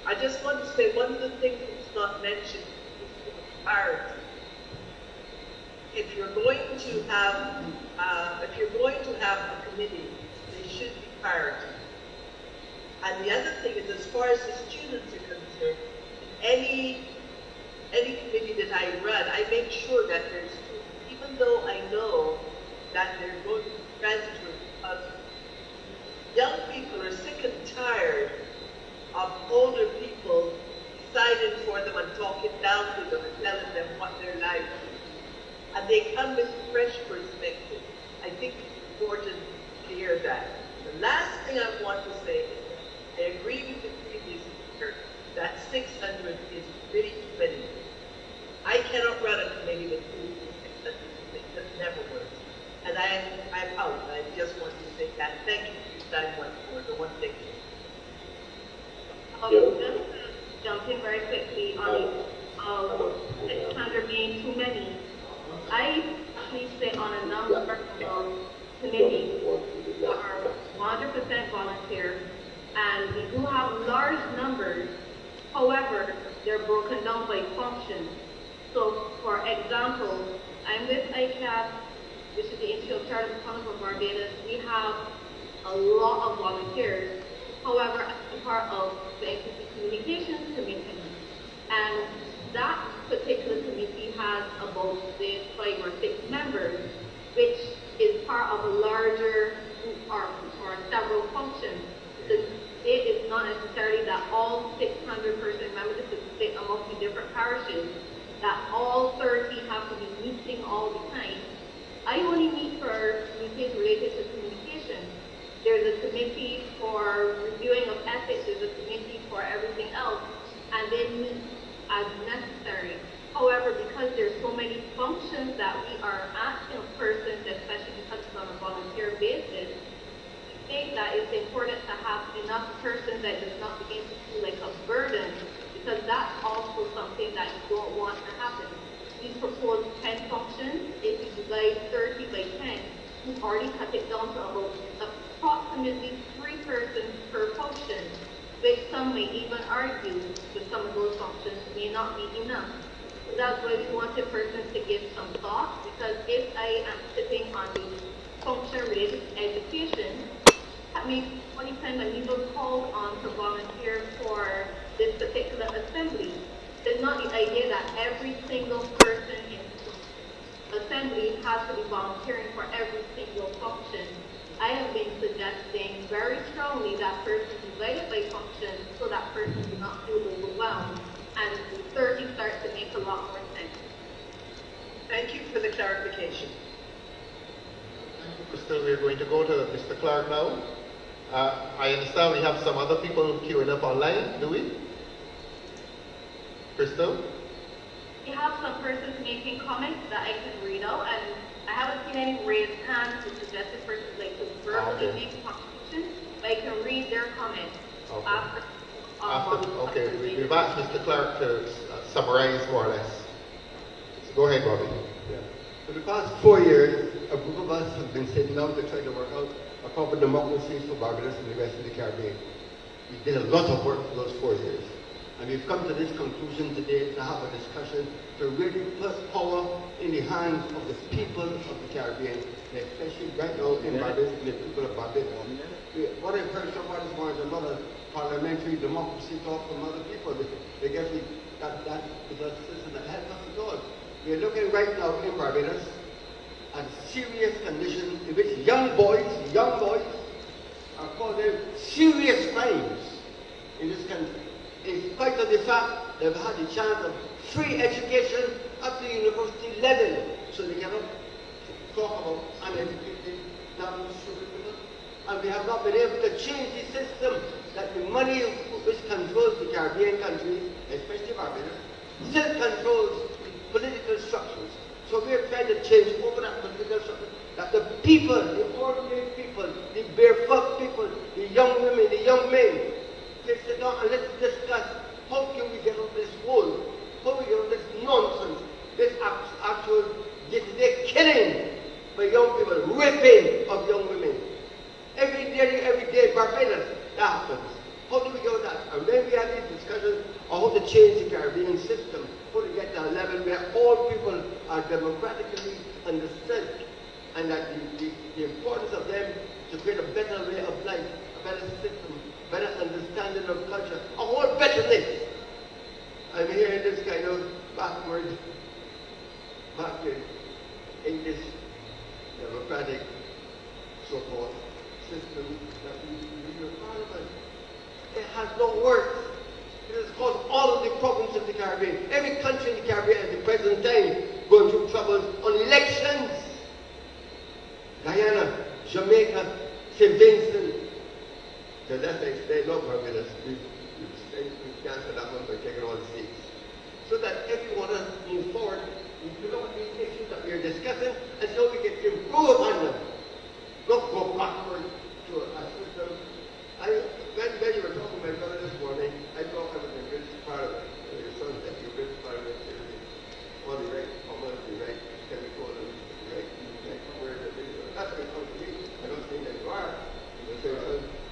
I just want to say one of the things that's not mentioned is parity. If you're going to have a committee, there should be parity. And the other thing is, as far as the students are concerned, any committee that I run, I make sure that there's students, even though I know that they're going to be transferred, because young people are sick and tired of older people deciding for them and talking down to them and telling them what their life is. And they come with a fresh perspective. I think it's important to hear that. The last thing I want to say is, I agree with the previous speaker that 600 is really too many. I cannot run a committee with 600. That never works. And I'm out. I just want to say that. Thank you for your time once more. The one thing. Just to jump in very quickly on 600 being too many. I actually sit on a number of committees that are 100% volunteer, and we do have large numbers. However, they're broken down by function. So, for example, I'm with ICAP, which is the Institute of Charitable Council of Barbados. We have a lot of volunteers. However, I'm part of the NCC Communications Committee, and that particular committee has about 5 or 6 members, which is part of a larger group or several functions. So it is not necessarily that all 600-person members, this is split amongst the different parishes, that all 30 have to be meeting all the time. I only meet for meetings related to communication. There's a committee for reviewing of ethics, there's a committee for everything else, and they meet as necessary. However, because there's so many functions that we are asking persons, especially because it's on a volunteer basis, I think that it's important to have enough persons that does not begin to feel like a burden, because that's also something that you don't want to happen. We propose 10 functions. If you divide 30 by 10, we've already cut it down to about approximately 3 persons per function, which some may even argue that some of those functions may not be enough. So that's why we wanted persons to give some thought, because if I am sitting on the function related to education, that means 20 times I'm even called on to volunteer for this particular assembly. It's not the idea that every single person in the assembly has to be volunteering for every single function. I have been suggesting very strongly that person divided by function so that person does not feel overwhelmed, and the 30 starts to make a lot more sense. Thank you for the clarification. Crystal, we're going to go to Mr. Clark now. I understand we have some other people queuing up online, do we? Crystal? We have some persons making comments that I can read out, and I haven't seen any raised hands to suggest that persons like to verbally make a contribution, but I can read their comments after. Okay, we've asked Mr. Clark to summarize more or less. So go ahead, Bobby. Yeah. For the past 4 years, a group of us have been sitting down to try to work out a corporate democracy for Barbados and the rest of the Caribbean. We did a lot of work for those 4 years. And we've come to this conclusion today to have a discussion to really put power in the hands of the people of the Caribbean, especially right now in Barbados, the people of Barbados. What I've heard so far this morning is a lot of parliamentary democracy talk from other people. They get me that is a system that helps us at all. We are looking right now in Barbados at serious conditions in which young boys are causing serious crimes in this country. In spite of the fact they've had the chance of free education up to university level, so they cannot talk about uneducated, stupid people. And we have not been able to change the system that the money which controls the Caribbean countries, especially Barbados, still controls the political structures. So we are trying to change over that political structure, that the people, the ordinary people, the barefoot people, the young women, the young men, let's sit down and let's discuss how can we get out of this hole, how we get out of this nonsense, this actual day-to-day killing by young people, raping of young women. Every day, Barbados, that happens. How do we get out of that? And when we have these discussions on how to change the Caribbean system, how to get to a level where all people are democratically understood, and that the importance of them to create a better way of life, a better system, better understanding of culture, a whole betterness. I'm hearing this kind of backward English democratic so-called system that we use in Parliament. It has not worked. It has caused all of the problems in the Caribbean. Every country in the Caribbean at the present time going through troubles on elections. Guyana, Jamaica, St. Vincent, to that extent, not Barbados. we cancel that one by taking all the seats. So that everyone else moves forward, we look at these issues that we are discussing, and so we can improve on them. Not go backward to a system. When you were talking to my brother this morning, I thought I was in British Parliament. Your son said you British Parliament, all the right comments, the right semicolons, the right words, that's what it comes to me. I don't think that you are.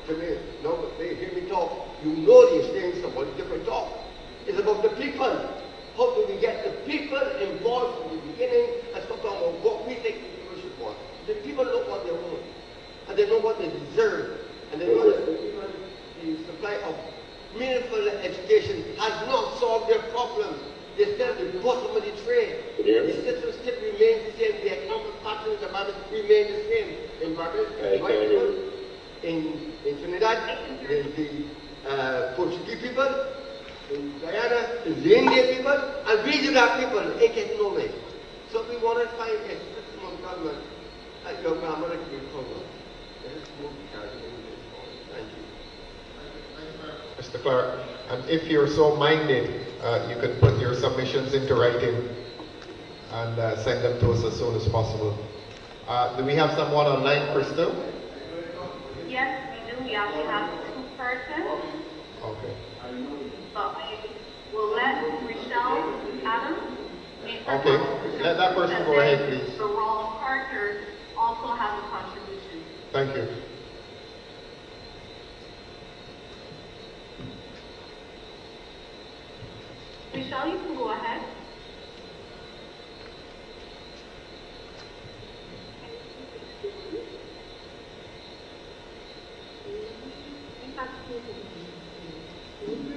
To me, no, but they hear me talk. You know these things about different talk. It's about the people. How do we get the people involved from the beginning and stop talking about what we think the people should want? The people look on their own, and they know what they deserve, and they know that the supply of meaningful education has not solved their problems. They're still at the bottom of the train. The system still remains the same. The economic patterns of Barbados remain the same. In Barbados, in Trinidad, the Portuguese people, in Guyana, the Indian people, and regional people ain't getting nowhere. So we want to find a system of government that your grandmother can cover. Let us move Thank you. Mr. Clark, and if you're so minded, you can put your submissions into writing and send them to us as soon as possible. Do we have someone online, Crystal? Yes, we do. We actually have 2 persons. Okay. But we will let Michelle Adams make her Okay, contribution. let that person go ahead, please. The Ronald Carter also has a contribution. Thank you. Michelle, you can go ahead.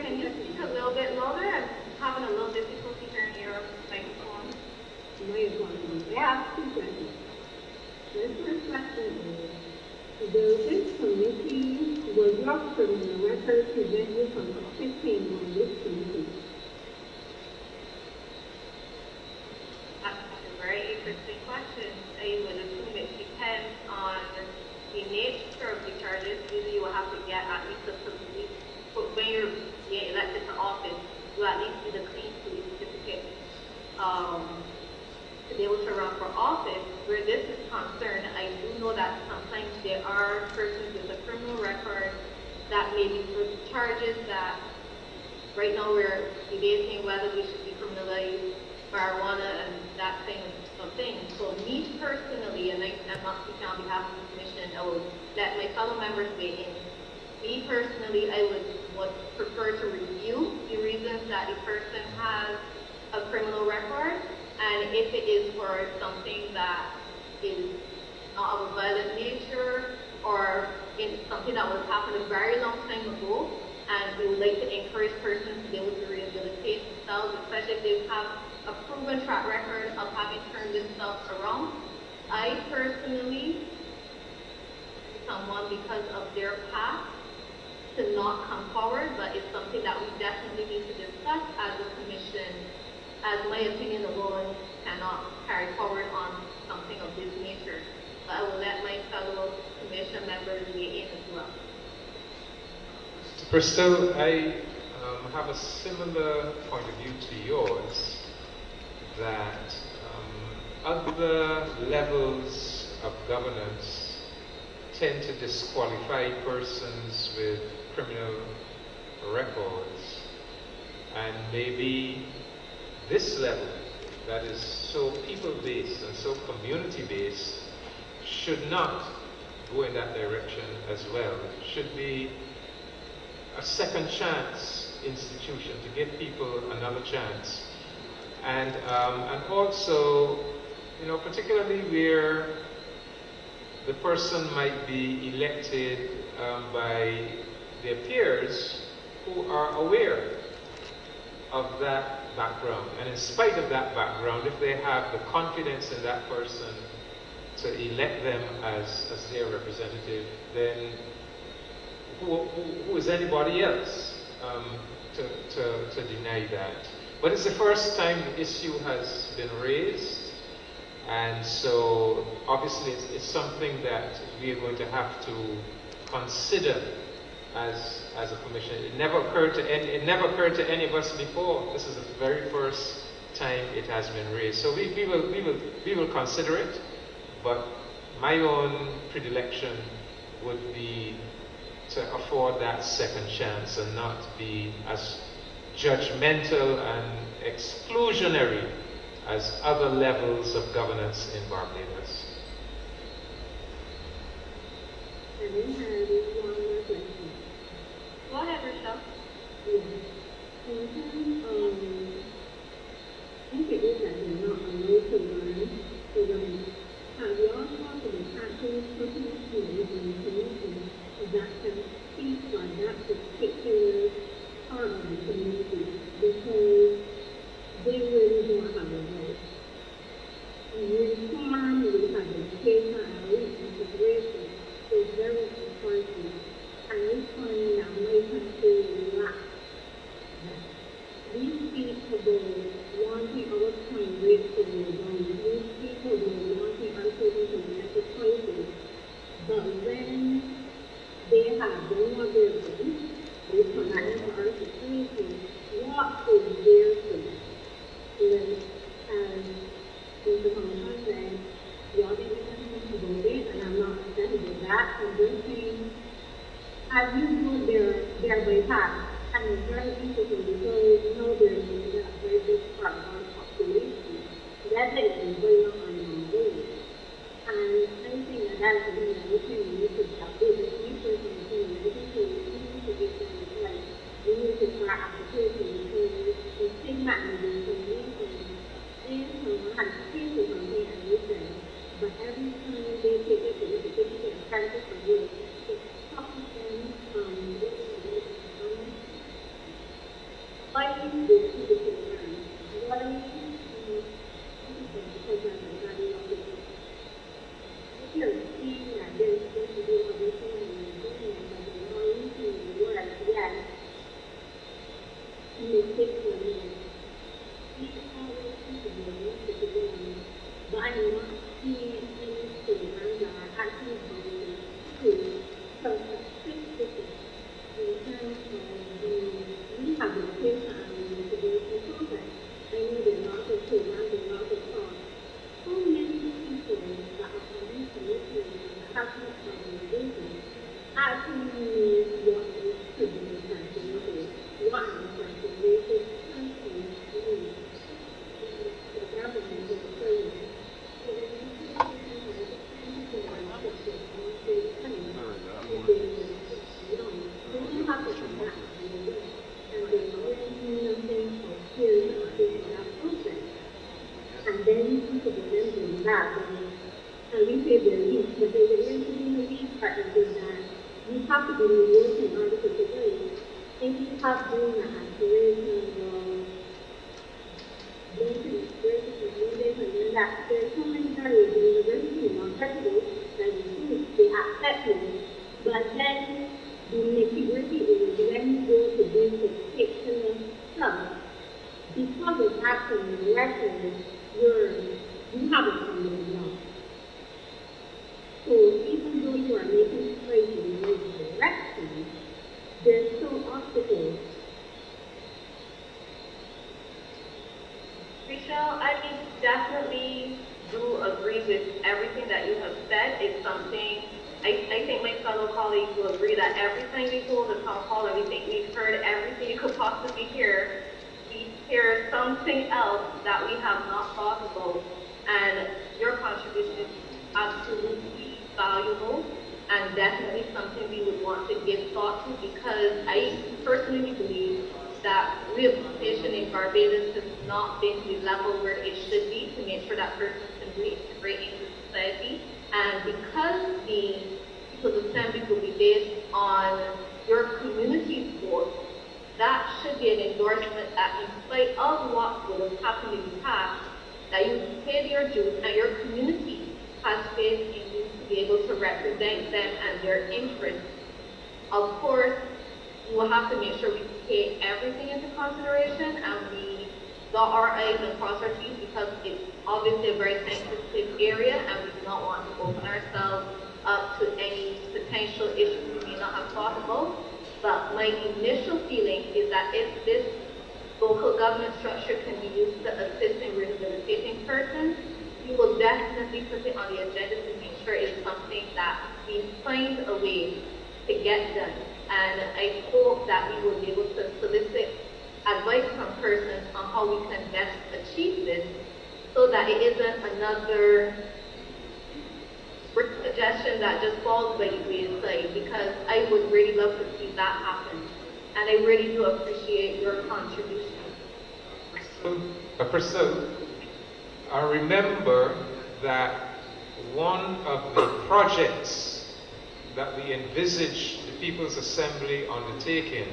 Can you speak a little bit louder? I'm having a little difficulty hearing your microphone. I have 2 questions. The first question is, this committee was not criminal record prevent you from participating on this committee? That's a very interesting question. I would assume it depends on the nature of the charges. Usually you will have to get at least a police, but when you're being elected to office, you at least need a clean police certificate to be able to run for office. Where this is concerned, I do know that sometimes there are persons with a criminal record that may be for charges that right now we're debating whether we should decriminalize marijuana and that thing of things. So me personally, and I'm not speaking on behalf of the commission, I would let my fellow members weigh in. Me personally, I would prefer to review the reasons that the person has a criminal record, and if it is for something that is not of a violent nature or in something that was happened a very long time ago, and we would like to encourage persons to be able to rehabilitate themselves, especially if they have a proven track record of having turned themselves around. I personally, someone because of their past, to not come forward, but it's something that we definitely need to discuss as a commission, as my opinion alone cannot carry forward on something of this nature. But I will let my fellow commission members weigh in as well. Crystal, I have a similar point of view to yours, that other levels of governance tend to disqualify persons with criminal records, and maybe this level that is so people-based and so community-based should not go in that direction as well. It should be a second chance institution to give people another chance. And also, you know, particularly where the person might be elected by their peers who are aware of that background. And in spite of that background, if they have the confidence in that person to elect them as their representative, then who is anybody else to deny that? But it's the first time the issue has been raised, and so obviously it's something that we are going to have to consider as a commission. It never occurred to any of us before. This is the very first time it has been raised. So we will consider it, but my own predilection would be to afford that second chance and not be as judgmental and exclusionary as other levels of governance in Barbados. And then have one more question. Go ahead, Rochelle. Yeah. In terms of, I think it is that they're not allowed to learn. So then, we all talk about actual participatory and community that can speak for that particular part of the community because they really don't have a voice. Reform, we have education, outreach, and integration is very important. And we find that my country lacks that. We speak about wanting our crime rate to go down. We speak about wanting our children to make the choices. But when they have done what they're doing, they come out into our society, what is their choice? As Mr. Thompson said, y'all didn't listen to voting, and I'm not upset with that. I'm just saying, as usual, they're bypassed. And it's very interesting because you know there's a very big part of our population that is going on non-voting. And I think that is something that we can use to help with the people in the community to need to get them right. We need to start applications because the stigma and the information is someone has to say something and we say, but every time they take it to the certificate of practice for you, it's stopping them from fighting the people to learn. What I mean is, because I'm a body of it. If you're seeing that there's supposed to be everything and you're doing it, but you're not using the word yet, mistakes were made. We always think of the work that you're doing, but I'm not seeing any programs that are actually going to self-specific in terms of we have the education and the integration program. I know there are lots of programs and lots of thoughts. So many people that are from these communities and actually organizations actually know what is to be transformative, what is transformative country needs. The government is saying, so the institution has anything like this, they don't have to come back. And they already nothing for period of that process. And then you think about them doing that, and we say they're weak, but they will really be the weak part of doing that. You have to be working in order to do it. If you have doing that aspiration of basic and then that, there's so many barriers in university, non-partisan, that they accept it, but then the nitty-gritty is when you go to do particular stuff, because of action and record, you have a common law. So even though you are making strides in the right direction, there's still obstacles. Michelle, I definitely do agree with everything that you have said. It's something I think my fellow colleagues will agree that every time we go to the town hall and we think we've heard everything you could possibly hear, we hear something else that we have not thought about. And your contribution is absolutely valuable and definitely something we would want to give thought to, because I personally believe that rehabilitation in Barbados has not been to the level where it should be to make sure that person can reintegrate into society. And because the People's Assembly will be based on your community's vote, that should be an endorsement that in spite of what would have happened in the past, that you pay your dues and your community has faith in you to be able to represent them and their interests. Of course, we will have to make sure we take everything into consideration and we dot our I's and cross our T's, because it's obviously a very sensitive area and we do not want to open ourselves up to any potential issues we may not have thought about. my initial feeling is that if this local government structure can be used to assist in rehabilitating persons, we will definitely put it on the agenda to make sure it's something that we find a way to get done. And I hope that we will be able to solicit advice from persons on how we can best achieve this, so that it isn't another suggestion that just falls by the wayside, because I would really love to see that happen. And I really do appreciate your contribution. Priscilla, I remember that one of the projects that we envisage the People's Assembly undertaking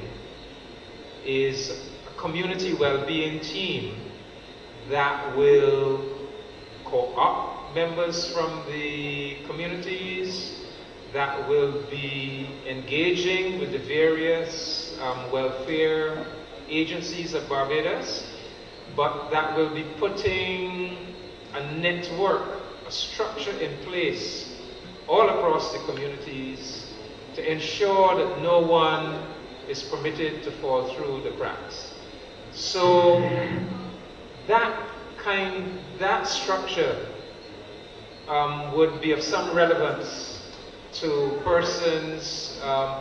is a community well-being team that will co-opt members from the communities, that will be engaging with the various welfare agencies of Barbados, but that will be putting a network, a structure in place all across the communities to ensure that no one is permitted to fall through the cracks. So that structure would be of some relevance to persons,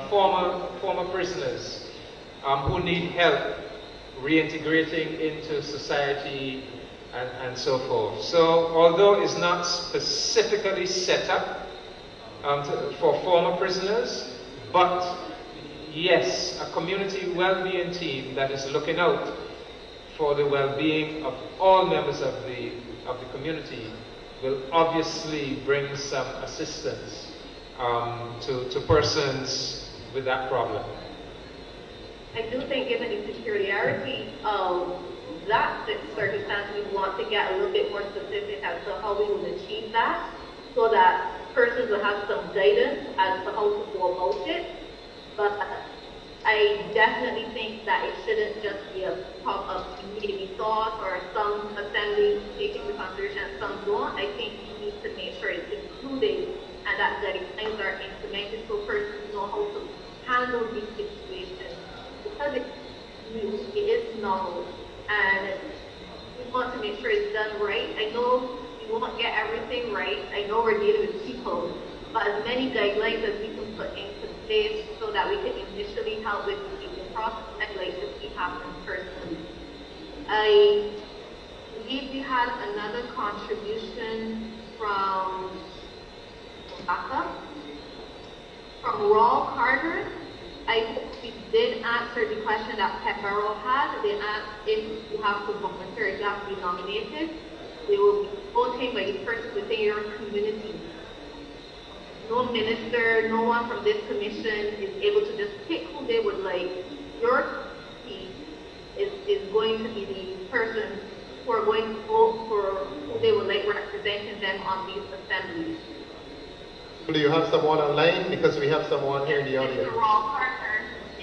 former prisoners who need help reintegrating into society and so forth. So although it's not specifically set up for former prisoners, but yes, a community well-being team that is looking out for the well-being of all members of the community will obviously bring some assistance to persons with that problem. I do think, given the peculiarity of that circumstance, we want to get a little bit more specific as to how we will achieve that, so that persons will have some guidance as to how to go about it. But I definitely think that it shouldn't just be a pop-up immediately thought, or some assemblies take into consideration and some don't. I think we need to make sure it's included and that guidelines are implemented so persons know how to handle these situations. Because it's new, it is novel, and we want to make sure it's done right. I know we won't get everything right. I know we're dealing with people, but as many guidelines as we can put into place so that we can initially help with the teaching process, I'd like to see happen personally. I believe we had another contribution from Rebecca, from Raul Carter. I hope we did answer the question that Pet Barrow had. They asked if you have to volunteer, if you have to be nominated. They will be voting by the person within your community. No minister, no one from this commission is able to just pick who they would like. Your community is going to be the person who are going to vote for who they would like representing them on these assemblies. Do you have someone online? Because we have someone here in the audience.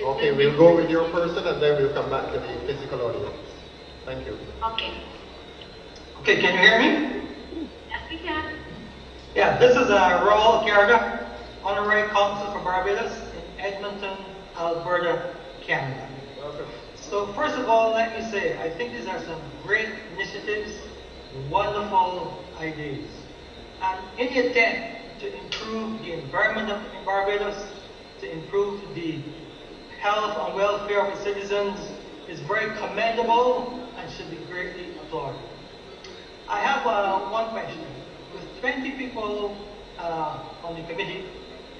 Okay, Okay, we'll go with your person and then we'll come back to the physical audience. Thank you. Okay. Okay, can you hear me? Yes, we can. Yeah, this is Raul Carter, Honorary Consul for Barbados in Edmonton, Alberta, Canada. Welcome. So first of all, let me say, I think these are some great initiatives, wonderful ideas. And any attempt to improve the environment in Barbados, to improve the health and welfare of its citizens is very commendable and should be greatly applauded. I have one question. With 20 people on the committee,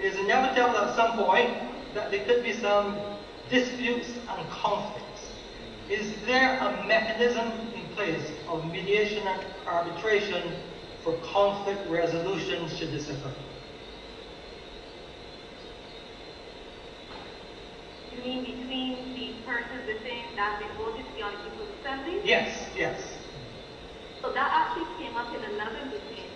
it is inevitable at some point that there could be some disputes and conflicts. Is there a mechanism in place of mediation and arbitration for conflict resolution should this occur? You mean between the persons within that they voted to be on the People's Assembly? Yes, yes. So that actually came up in another meeting.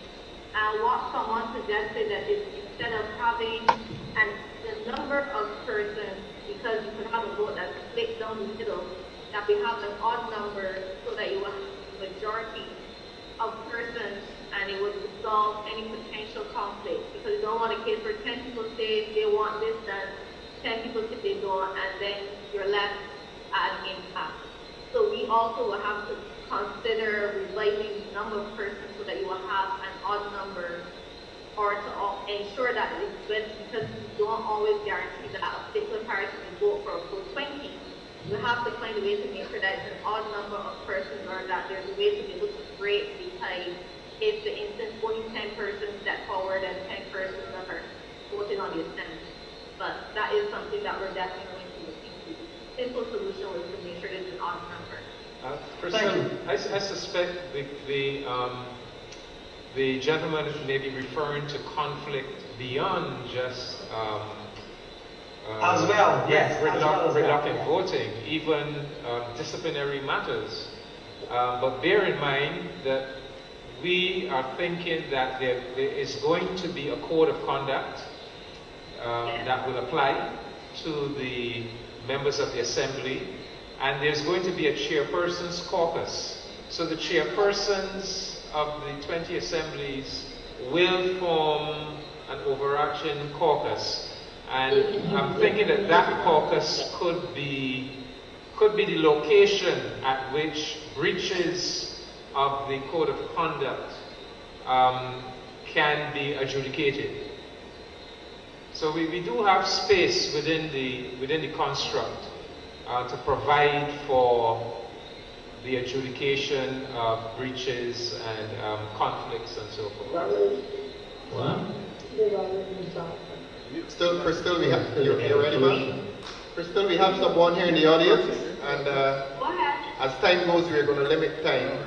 And what someone suggested that is instead of having the number of persons, because you could have a vote that's split down the middle, that we have an odd number so that you have a majority of persons and it would resolve any potential conflict. Because you don't want a case where 10 people say they want this done 10 people to the door, and then you're left at an impasse. So we also will have to consider revising the number of persons so that you will have an odd number, or to ensure that it's good, because we don't always guarantee that a particular party will vote for a full 20. We have to find a way to make sure that it's an odd number of persons, or that there's a way to be able to break the tie. If, for instance, only 10 persons step forward and 10 persons are voting on the assembly. But that is something that we're definitely going to look into. Simple solution was to make sure it's an odd number. I suspect the gentleman may be referring to conflict beyond just as well, yes, gridlock in voting, even disciplinary matters. But bear in mind that we are thinking that there is going to be a code of conduct that will apply to the members of the assembly, and there's going to be a chairperson's caucus. So the chairpersons of the 20 assemblies will form an overarching caucus, and I'm thinking that that caucus could be the location at which breaches of the code of conduct can be adjudicated. So we do have space within the construct to provide for the adjudication of breaches and conflicts and so forth. Wow. Crystal, we have, you're ready, ma'am? Crystal, we have someone here in the audience, and as time goes, we're going to limit time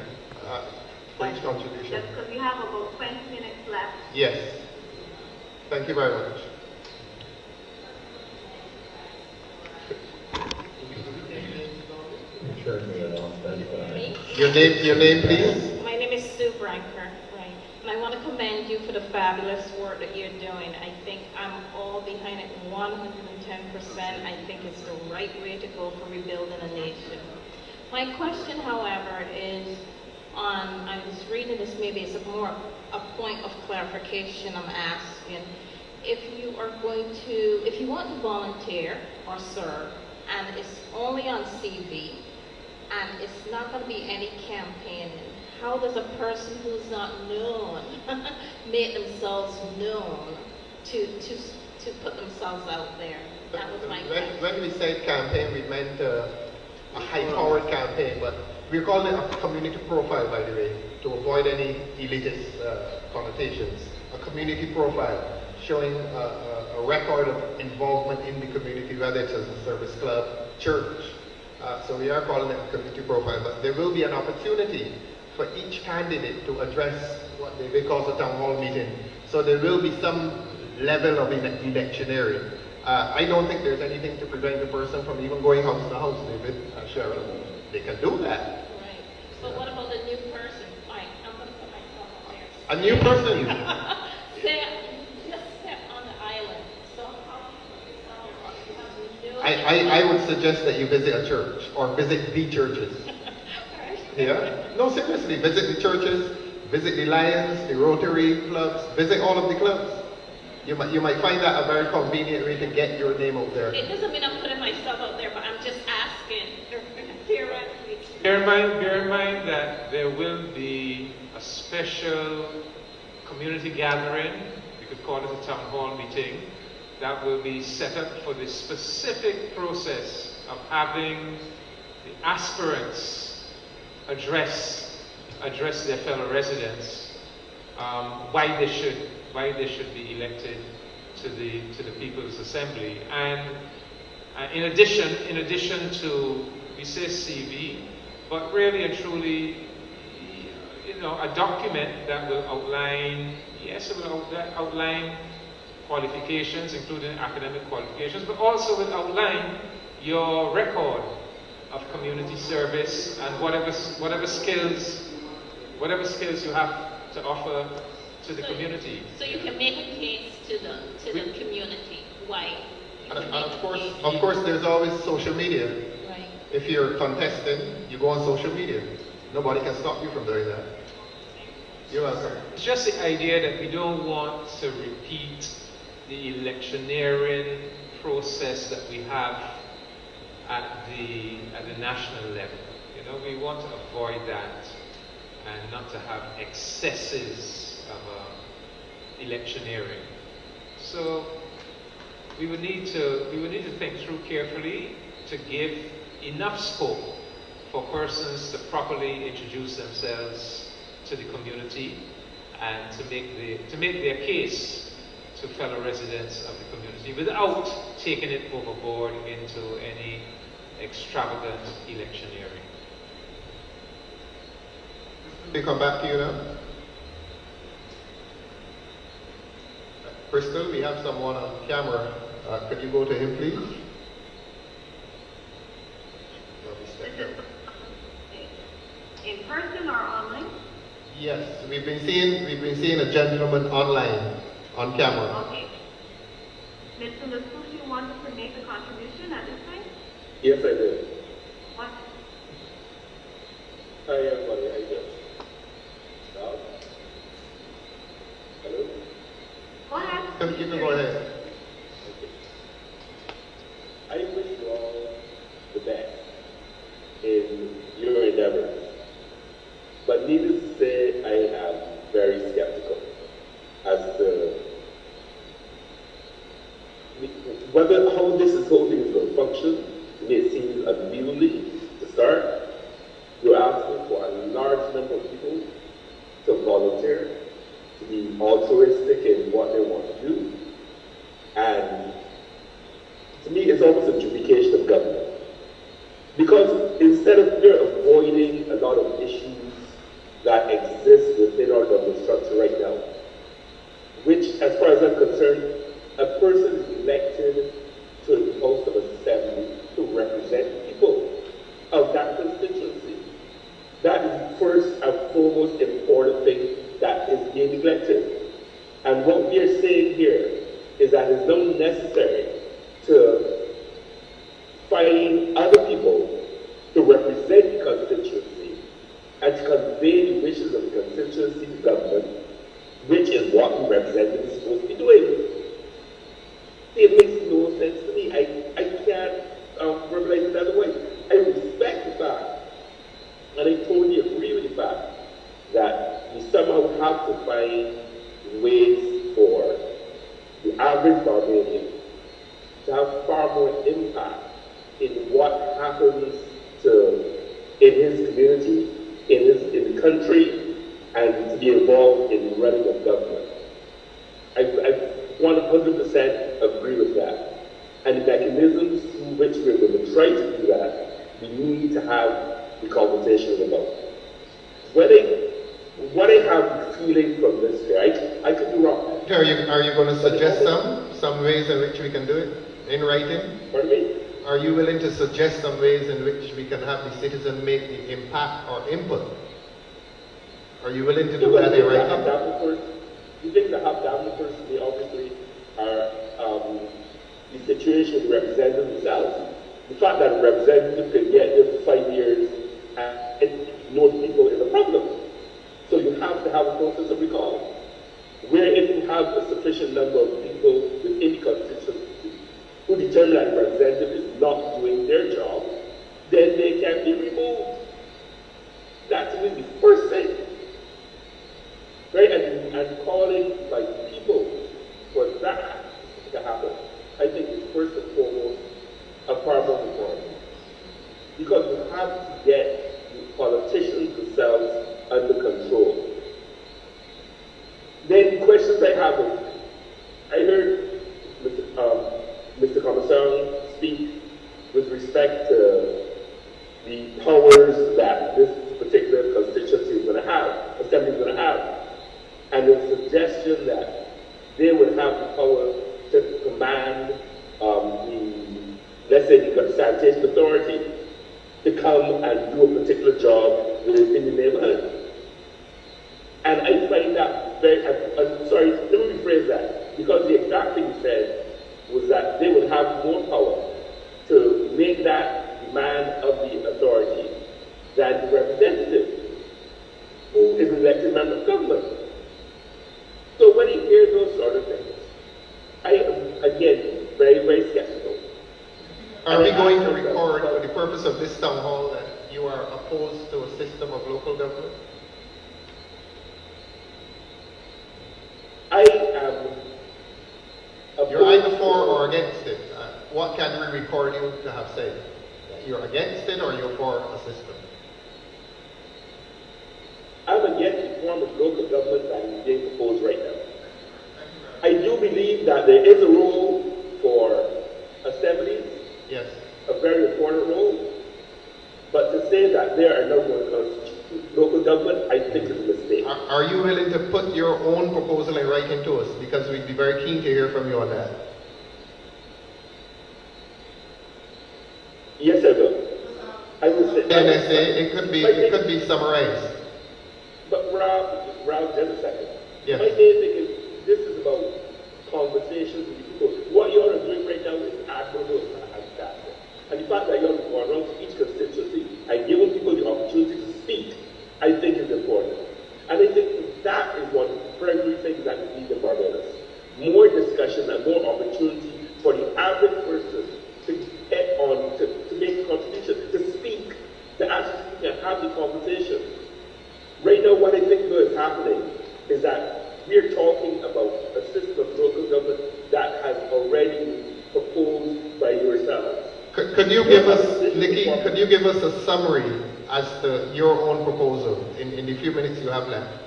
for each contribution. Yes, because we have about 20 minutes left. Yes. Thank you very much. Your name, please. My name is Sue Branker, right? And I want to commend you for the fabulous work that you're doing. I think I'm all behind it 110%. I think it's the right way to go for rebuilding a nation. My question, however, is I was reading this, maybe it's more a point of clarification I'm asking. If you want to volunteer or serve, and it's only on CV, and it's not going to be any campaigning, how does a person who's not known make themselves known to put themselves out there? That was my question. When we said campaign, we meant a high-powered campaign, but we're calling it a community profile, by the way, to avoid any elitist connotations. A community profile showing a record of involvement in the community, whether it's as a service club, church. So we are calling it a community profile, but there will be an opportunity for each candidate to address what they call a town hall meeting. So there will be some level of electioneering. I don't think there's anything to prevent the person from even going house to house, David, Cheryl. They can do that. Right. But what about the new person? Fine, I'm going to put myself up there. A new person? Just step on the island. So how I would suggest that you visit a church, or visit the churches. Yeah? No, seriously, visit the churches, visit the Lions, the Rotary clubs, visit all of the clubs. You might find that a very convenient way to get your name out there. It doesn't mean I'm putting myself out there, but I'm just asking, theoretically. Bear in mind that there will be a special community gathering, we could call it a town hall meeting, that will be set up for the specific process of having the aspirants address their fellow residents, why they should be elected to the People's Assembly. And in addition to, we say CV, but really and truly, a document that will outline, outline qualifications, including academic qualifications, but also will outline your record of community service and whatever skills you have to offer to the community. So you can make a case to the community. Why? And of course, there's always social media. Right. If you're contesting, you go on social media. Nobody can stop you from doing that. You're welcome. It's just the idea that we don't want to repeat the electioneering process that we have at the national level. You know, we want to avoid that and not to have excesses of electioneering. So we would need to think through carefully to give enough scope for persons to properly introduce themselves to the community and to make their case to fellow residents of the community without taking it overboard into any extravagant electioneering. We come back to you now. Bristol, we have someone on camera. Could you go to him, please? In person or online? Yes, we've been seeing a gentleman online on camera. Okay. Mr. Lescush, you wanted to make a contribution at this time? Yes, I did. What? Hi, everybody. How you doing? Now? Hello? Go ahead. You can go ahead. Okay. I wish you all the best in your endeavors. But needless to say, I am very skeptical as to how this whole thing is going to function. To me, it seems unwieldy to start. You're asking for a large number of people to volunteer, to be altruistic in what they want to do. And to me, it's almost a duplication of government. Because instead of avoiding a lot of issues that exist within our government structure right now, which, as far as I'm concerned, a person is elected to the post of assembly to represent people of that constituency. That is the first and foremost important thing that is being neglected. And what we are saying here is that it's not necessary to find other people to represent the constituency and to convey the wishes of the constituency to government, which is what the representative is supposed to be doing. It makes no sense to me. I can't verbalize it that way. I respect the fact, and I totally agree with the fact, that we somehow have to find ways for the average Barbadian to have far more impact in what happens in his community, in the country, and to be involved in the running of government. I 100% agree with that. And the mechanisms through which we're going to try to do that, we need to have the conversation about. What I have feeling from this here, I could be wrong. Are you going to suggest some ways in which we can do it in writing? Pardon me? Are you willing to suggest some ways in which we can have the citizen make the impact or input? Are you willing to do that in writing? You think the half-down person, they obviously are the situation representing themselves. The fact that a representative can get there for 5 years and ignore people is a problem. So you have to have a process of recall, where if you have a sufficient number of people within the constituency who determine that the representative is not doing their job, then they can be removed. That's really the first thing. Right? And calling by people for that to happen, I think is first and foremost a far more important. Because we have to get the politicians themselves under control. Then the questions I have is, I heard Mr. Commissar speak with respect to the powers that this particular constituency is going to have, assembly is going to have. And the suggestion that they would have the power to command let's say the sanitation authority to come and do a particular job within the neighborhood. And I find that very, I'm sorry, let me rephrase that, because the exact thing you said was that they would have more power to make that demand of the authority than the representative, who is an elected member of government. So when you hear those sort of things, I am, again, very, very skeptical. Are we going to record for the purpose of this town hall that you are opposed to a system of local government? I am opposed. You're either for or against it. What can we record you to have said? That you're against it or you're for a system? I'm against the form of local government that is being proposed right now. I do believe that there is a role for assemblies, Yes. a very important role, but to say that there are no going to constitute local government, I think is a mistake. Are you willing to put your own proposal in writing to us? Because we'd be very keen to hear from you on that. Yes, I will. I will say. NSA, it could be summarized. But Ralph, just a second. Yes. My main thing is this is about conversations with people. What you all are doing right now is admirable and fantastic. And the fact that you all go around to each constituency and giving people the opportunity to speak, I think is important. And I think that is one of the primary things that we need in Barbados. More discussion and more opportunity for the average person to get on, to make a contribution, to speak, to actually speak and have the conversation. Right now, what I think is happening is that we're talking about a system of local government that has already been proposed by yourselves. Could you give us, Nikki, could you give us a summary as to your own proposal in the few minutes you have left?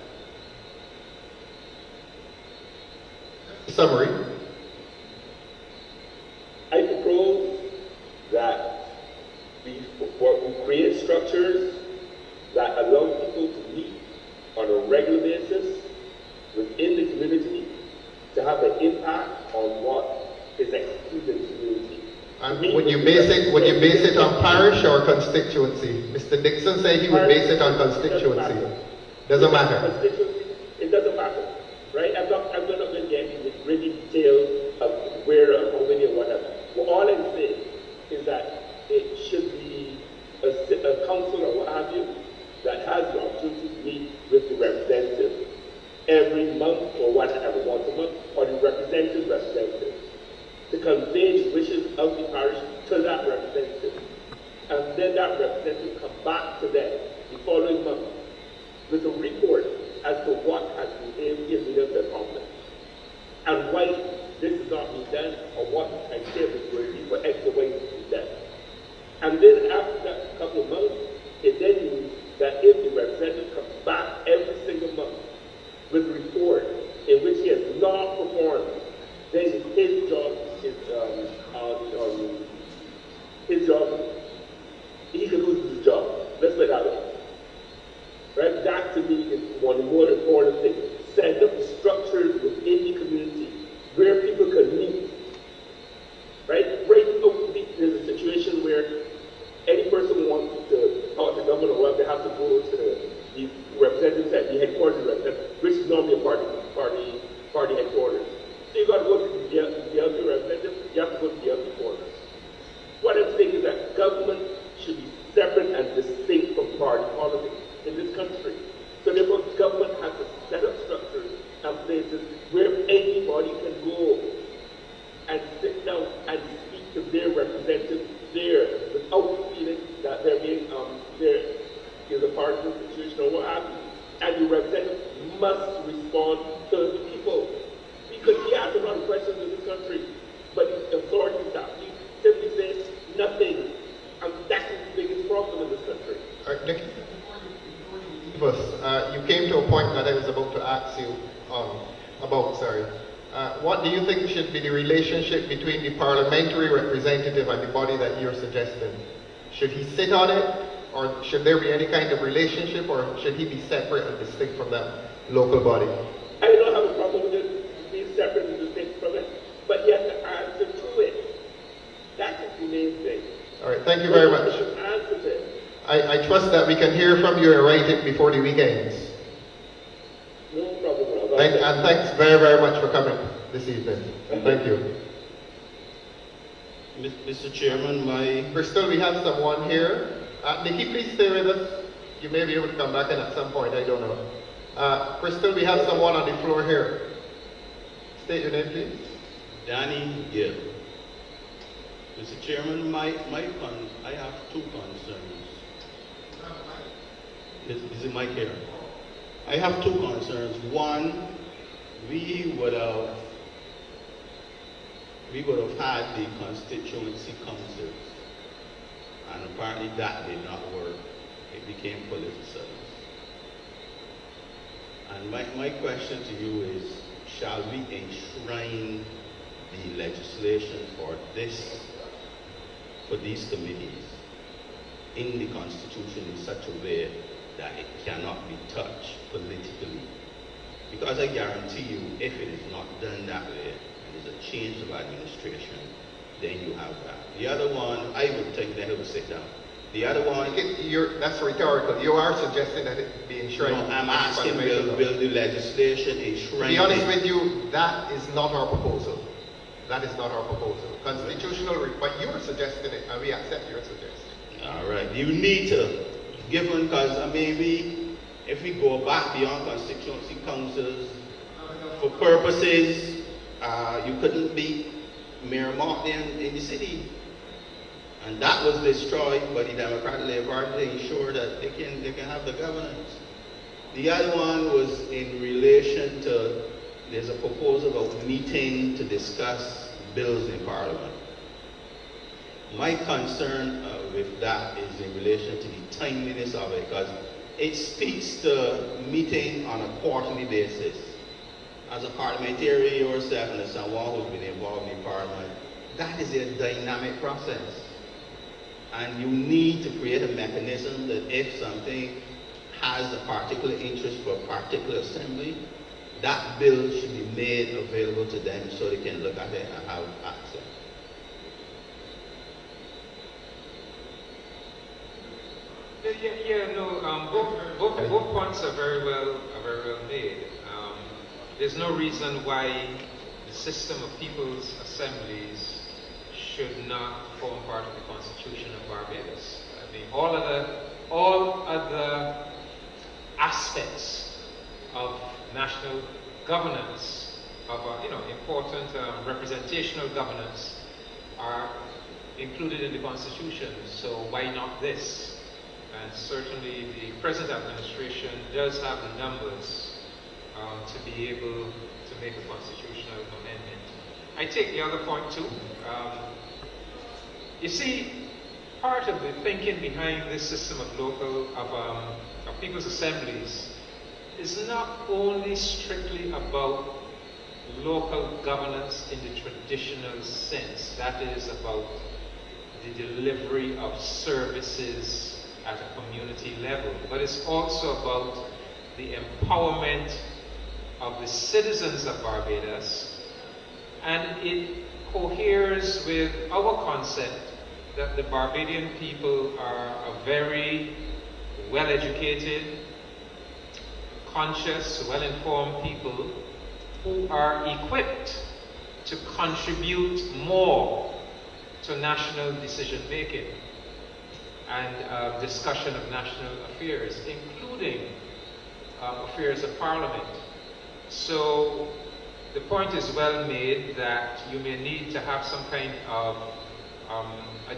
Summary. I propose that we create structures that allow people to meet on a regular basis within the community to have an impact on what is executed in the community. And would you base it on parish or constituency? Mr. Dixon said he would base it on constituency. Doesn't matter. It doesn't matter, right? I'm not going to get into really details of where or how many or whatever. Well, all I'm saying is that it should be a council or what have you that has the opportunity to meet with the representative every month or whatever, once a month, or the representative to convey the wishes of the parish to that representative. And then that representative come back to them the following month with a report as to what has been able to accomplish and why this is not being done or what the timetable will be for X or Y to be done. And then after that couple of months, it then means that if the representative comes back every single month with a report in which he has not performed, then his job is he can lose his job. Let's put it that way. Right? That to me is one of the more important things. Set up structures within the community where people can meet. Right? Right now, there's a situation where any person who wants to talk to government or whatever, they have to go to the representatives at the headquarters representative, which is normally a party headquarters. So you got to go to the DLP representative, you have to go to the DLP quarters. What I'm saying is that government should be separate and distinct from party politics in this country. So therefore, government has to set up structures and places where anybody can go and sit down and speak to their representatives there without feeling that they're being there is a partisan situation or what have you. And the representative must respond to the people. Because he asks a lot of questions in this country, but the authorities that he simply says nothing. And that's the biggest problem in this country. All right, Nick, you came to a point that I was about to ask you about. What do you think should be the relationship between the parliamentary representative and the body that you're suggesting? Should he sit on it, or should there be any kind of relationship, or should he be separate and distinct from that local body? I don't have a problem with it being separate and distinct from it, but he has to answer to it. That is the main thing. All right, thank you very much. Answer to it. I trust that we can hear from you and write it before the weekends. No problem, Rob. And thanks very, very much for coming this evening. Thank you. Mr. Chairman, Bristol, we have someone here. Nikki, please stay with us. You may be able to come back in at some point, I don't know. Crystal, we have someone on the floor here. State your name, please. Danny Gill. Mr. Chairman, I have two concerns. Is it Mike here? I have two concerns. One, we would have had the constituency councils, and apparently that did not work. It became politicized. And my question to you is, shall we enshrine the legislation for these committees in the Constitution in such a way that it cannot be touched politically? Because I guarantee you, if it is not done that way, and there's a change of administration, then you have that. The other one, I would take that, I would sit down. The other one... That's rhetorical. You are suggesting that it be enshrined. No, I'm asking, will the legislation enshrine... To be honest with you, that is not our proposal. That is not our proposal. Constitutional, but you are suggesting it, and we accept your suggestion. All right. You need to, given, because maybe if we go back beyond constituency councils, for purposes, you couldn't be Mayor Martin in the city. And that was destroyed by the Democratic Labour Party to ensure that they can have the governance. The other one was in relation to, there's a proposal of meeting to discuss bills in Parliament. My concern with that is in relation to the timeliness of it, because it speaks to meeting on a quarterly basis. As a parliamentarian yourself and as someone who's been involved in Parliament, that is a dynamic process. And you need to create a mechanism that if something has a particular interest for a particular assembly, that bill should be made available to them so they can look at it and have access. Both points are very well made. There's no reason why the system of people's assemblies should not form part of the Constitution of Barbados. I mean, all other aspects of national governance, of important representational governance, are included in the Constitution. So why not this? And certainly the present administration does have the numbers to be able to make a constitutional amendment. I take the other point too. You see, part of the thinking behind this system of people's assemblies is not only strictly about local governance in the traditional sense. That is about the delivery of services at a community level, but it's also about the empowerment of the citizens of Barbados, and it coheres with our concept that the Barbadian people are a very well-educated, conscious, well-informed people who are equipped to contribute more to national decision-making and discussion of national affairs, including affairs of Parliament. So the point is well made that you may need to have some kind of a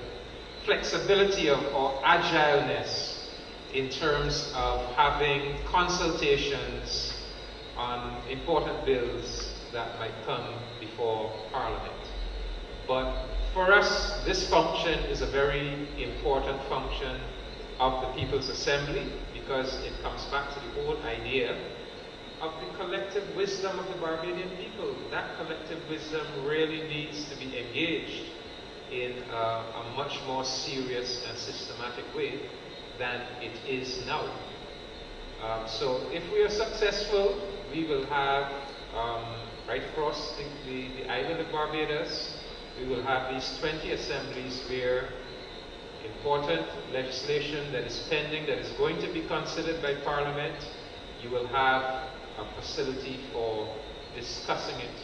flexibility or agileness in terms of having consultations on important bills that might come before Parliament. But for us, this function is a very important function of the People's Assembly, because it comes back to the whole idea of the collective wisdom of the Barbadian people. That collective wisdom really needs to be engaged in a much more serious and systematic way than it is now. So if we are successful, we will have, right across the island of Barbados, we will have these 20 assemblies where important legislation that is pending, that is going to be considered by Parliament, you will have a facility for discussing it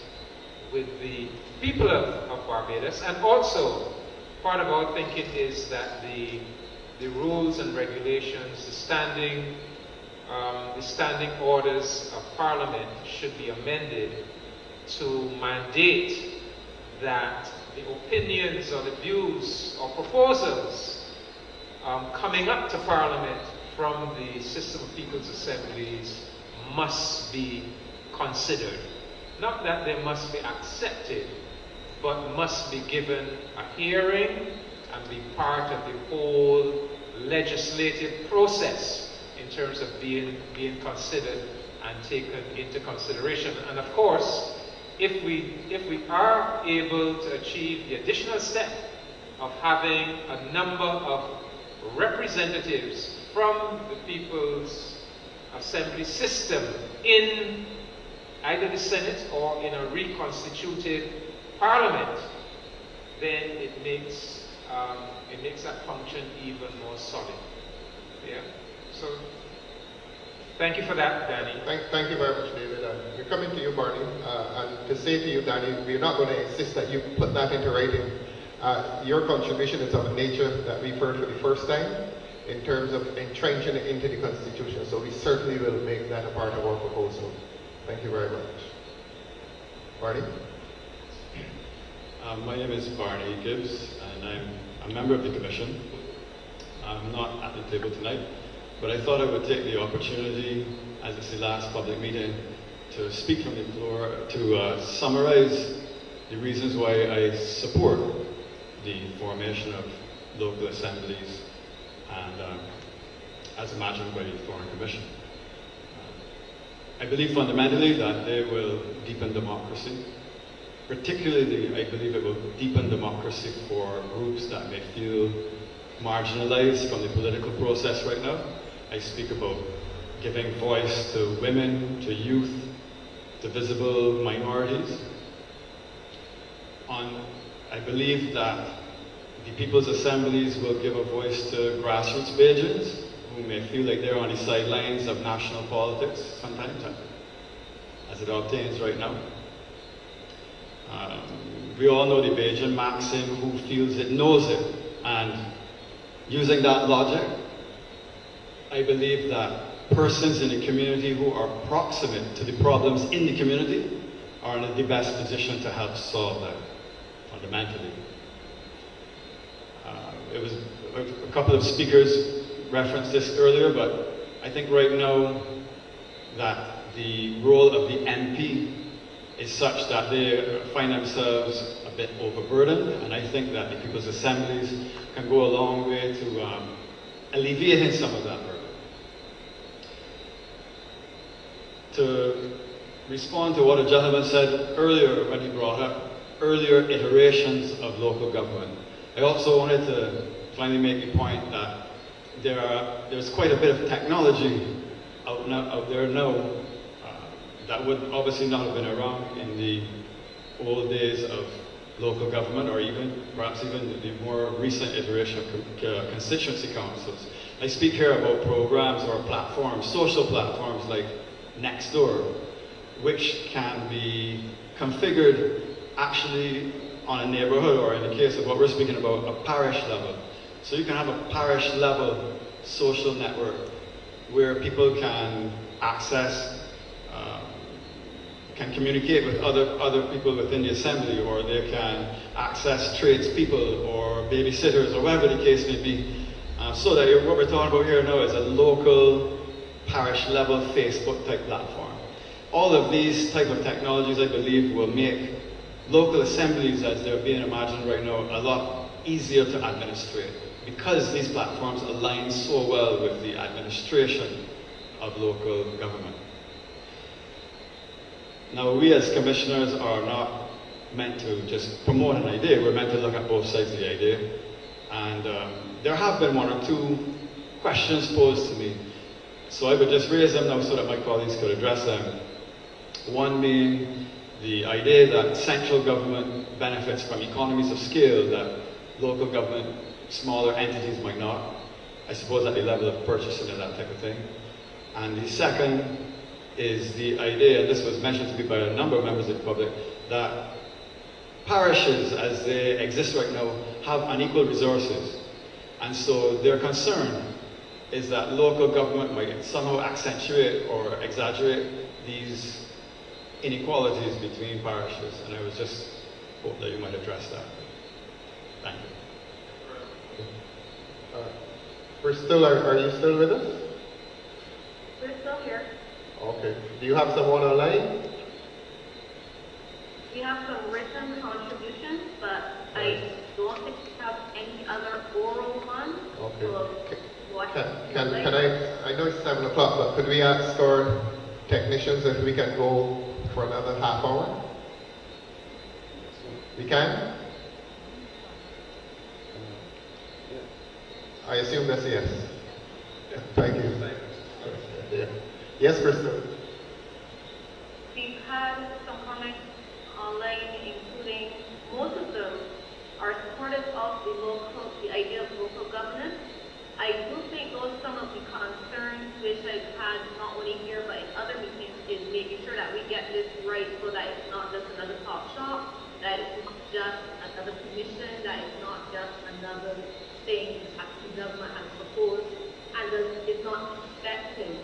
with the people of Barbados. And also, part of our thinking is that the rules and regulations, the standing orders of Parliament should be amended to mandate that the opinions or the views or proposals coming up to Parliament from the system of people's assemblies must be considered. Not that they must be accepted, but must be given a hearing and be part of the whole legislative process in terms of being considered and taken into consideration. And of course, if we are able to achieve the additional step of having a number of representatives from the People's Assembly system in either the Senate or in a reconstituted Parliament, then it makes that function even more solid. Yeah. So, thank you for that, Danny. Thank you very much, David. We're coming to you, Barney, and to say to you, Danny, we're not going to insist that you put that into writing. Your contribution is of a nature that we've heard for the first time in terms of entrenching it into the Constitution. So we certainly will make that a part of our proposal. Thank you very much. Barney? My name is Barney Gibbs, and I'm a member of the Commission. I'm not at the table tonight, but I thought I would take the opportunity, as it's the last public meeting, to speak from the floor to summarize the reasons why I support the formation of local assemblies and as imagined by the Thorne Commission. I believe fundamentally that they will deepen democracy. Particularly, I believe it will deepen democracy for groups that may feel marginalized from the political process right now. I speak about giving voice to women, to youth, to visible minorities. I believe that the People's Assemblies will give a voice to grassroots Bajans who may feel like they're on the sidelines of national politics sometimes, as it obtains right now. We all know the Bajan maxim, who feels it knows it, and using that logic, I believe that persons in the community who are proximate to the problems in the community are in the best position to help solve them, fundamentally. A couple of speakers referenced this earlier, but I think right now that the role of the MP is such that they find themselves a bit overburdened, and I think that the People's Assemblies can go a long way to alleviating some of that burden. To respond to what a gentleman said earlier when he brought up earlier iterations of local government, I also wanted to finally make the point that there's quite a bit of technology out there now that would obviously not have been around in the old days of local government, or perhaps even the more recent iteration of constituency councils. I speak here about programs or platforms, social platforms like Nextdoor, which can be configured actually on a neighborhood, or in the case of what we're speaking about, a parish level. So you can have a parish level social network where people can access, can communicate with other people within the assembly, or they can access tradespeople or babysitters, or whatever the case may be. So that what we're talking about here now is a local parish level Facebook type platform. All of these type of technologies, I believe, will make local assemblies, as they're being imagined right now, a lot easier to administrate, because these platforms align so well with the administration of local government. Now, we as commissioners are not meant to just promote an idea, we're meant to look at both sides of the idea. And there have been one or two questions posed to me, so I would just raise them now so that my colleagues could address them. One being the idea that central government benefits from economies of scale that local government, smaller entities might not. I suppose at the level of purchasing and that type of thing. And the second is the idea, and this was mentioned to me by a number of members of the public, that parishes as they exist right now have unequal resources. And so their concern is that local government might somehow accentuate or exaggerate these inequalities between parishes. And I was just hope that you might address that. Thank you. Are you still with us? We're still here. Okay. Do you have someone online? We have some written contributions, but I don't think we have any other oral ones. Okay. So I know it's 7 o'clock, but could we ask our technicians if we can go for another half hour? We can? I assume that's a yes. Thank you. Yeah. Yes, Crystal. We've had some comments online, including most of them are supportive of the idea of local governance. I do think those some of the concerns which I've had not only here but in other meetings is making sure that we get this right so that it's not just another top shop, that it's not just another commission, that it's not just another thing that the government has proposed and that it's not effective.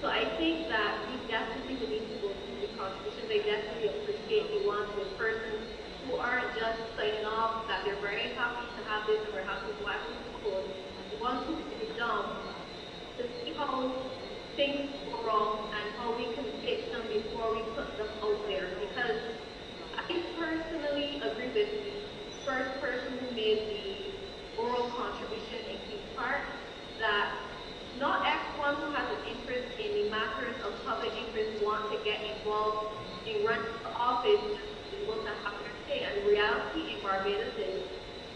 So I think that we definitely need to go through the contributions. I definitely appreciate the ones with persons who aren't just signing off that they're very happy to have this and we're happy to have this proposed. The ones who sit down to see how things go wrong and how we can fix them before we put them out there. Because I personally agree with the first person who made the oral contribution in Key Park that not everyone who has an interest in the matters of public interest wants to get involved in running for office and want to have their say. And the reality in Barbados is,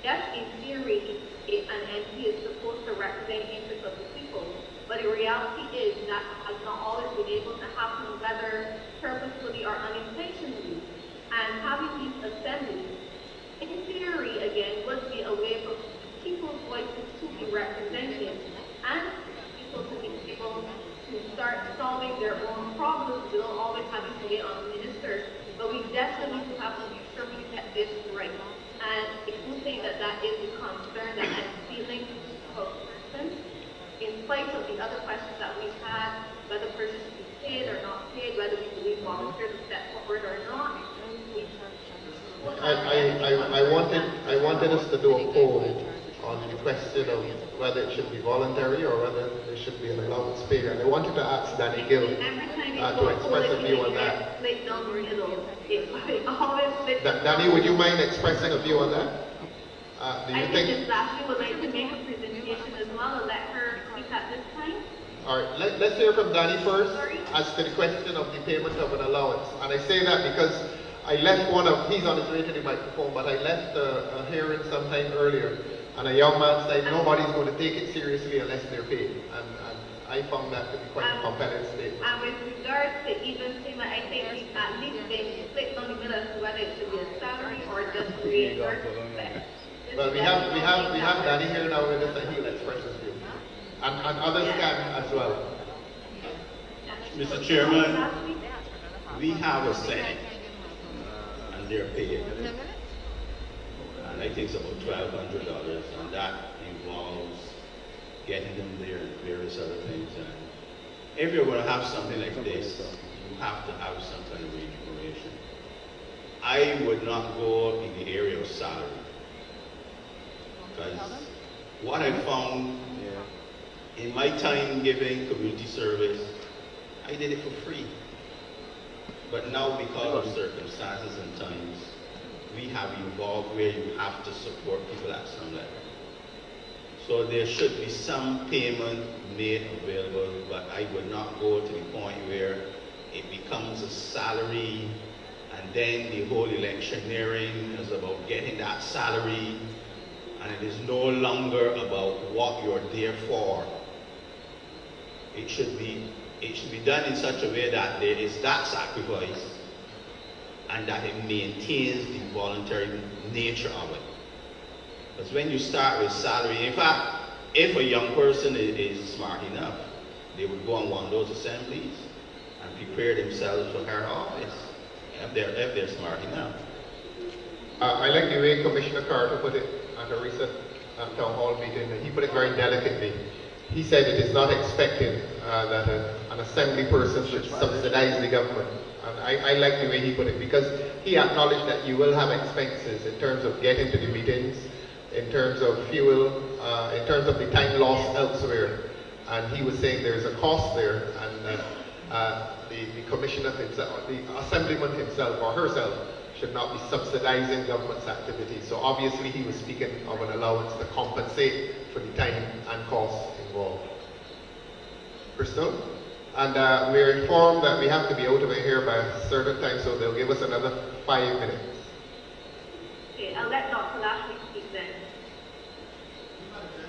yes, in theory, an MP is supposed to represent the interests of the people, but the reality is that has not always been able to happen, whether purposefully or unintentionally. And having these assemblies, in theory, again, would be a way for people's voices to be represented and people to be able to start solving their own problems without always having to wait on the minister. But we definitely do have to make sure we get this right. And I do think that that is the concern that I'm feeling about persons, in spite of the other questions that we've had, whether persons should be paid or not paid, whether we believe volunteers will step forward or not. I wanted us to do a poll on the question of whether it should be voluntary or whether there should be an allowance paid. And I wanted to ask Danny Gill to express a view on that. Danny, would you mind expressing a view on that? Do you think Ms. Lashley would like to make a presentation as well and let her speak at this time? All right, let's hear from Danny first as to the question of the payment of an allowance. And I say that because I left he's on his way to the microphone, but I left a hearing sometime earlier, and a young man said nobody's going to take it seriously unless they're paid. And I found that to be quite a compelling statement. And with regards to even payment, I think at least they split on the middle as to whether it should be a salary or just reimbursement. Well, we have Danny here now with us, and he'll express his view. And others can as well. Mr. Chairman, we have a Senate, and they're paid. And I think it's about $1,200, and that involves getting them there and various other things. And if you're going to have something like this, you have to have some kind of remuneration. I would not go in the area of salary. Because what I found in my time giving community service, I did it for free. But now, because of circumstances and times, we have evolved where you have to support people at some level. So there should be some payment made available, but I would not go to the point where it becomes a salary, and then the whole electioneering is about getting that salary, and it is no longer about what you're there for. It should be done in such a way that there is that sacrifice and that it maintains the voluntary nature of it. Because when you start with salary, in fact, if a young person is smart enough, they would go on one of those assemblies and prepare themselves for her office, if they're smart enough. I like the way Commissioner Carter put it at a recent town hall meeting. He put it very delicately. He said it is not expected that an assembly person should subsidize the government. And I like the way he put it, because he acknowledged that you will have expenses in terms of getting to the meetings, in terms of fuel, in terms of the time lost elsewhere. And he was saying there's a cost there, and the commissioner himself, the assemblyman himself or herself, should not be subsidizing government's activities. So obviously he was speaking of an allowance to compensate for the time and costs involved. Crystal? And we're informed that we have to be out of here by a certain time, so they'll give us another 5 minutes. Okay, I'll let Dr. Lashley speak then.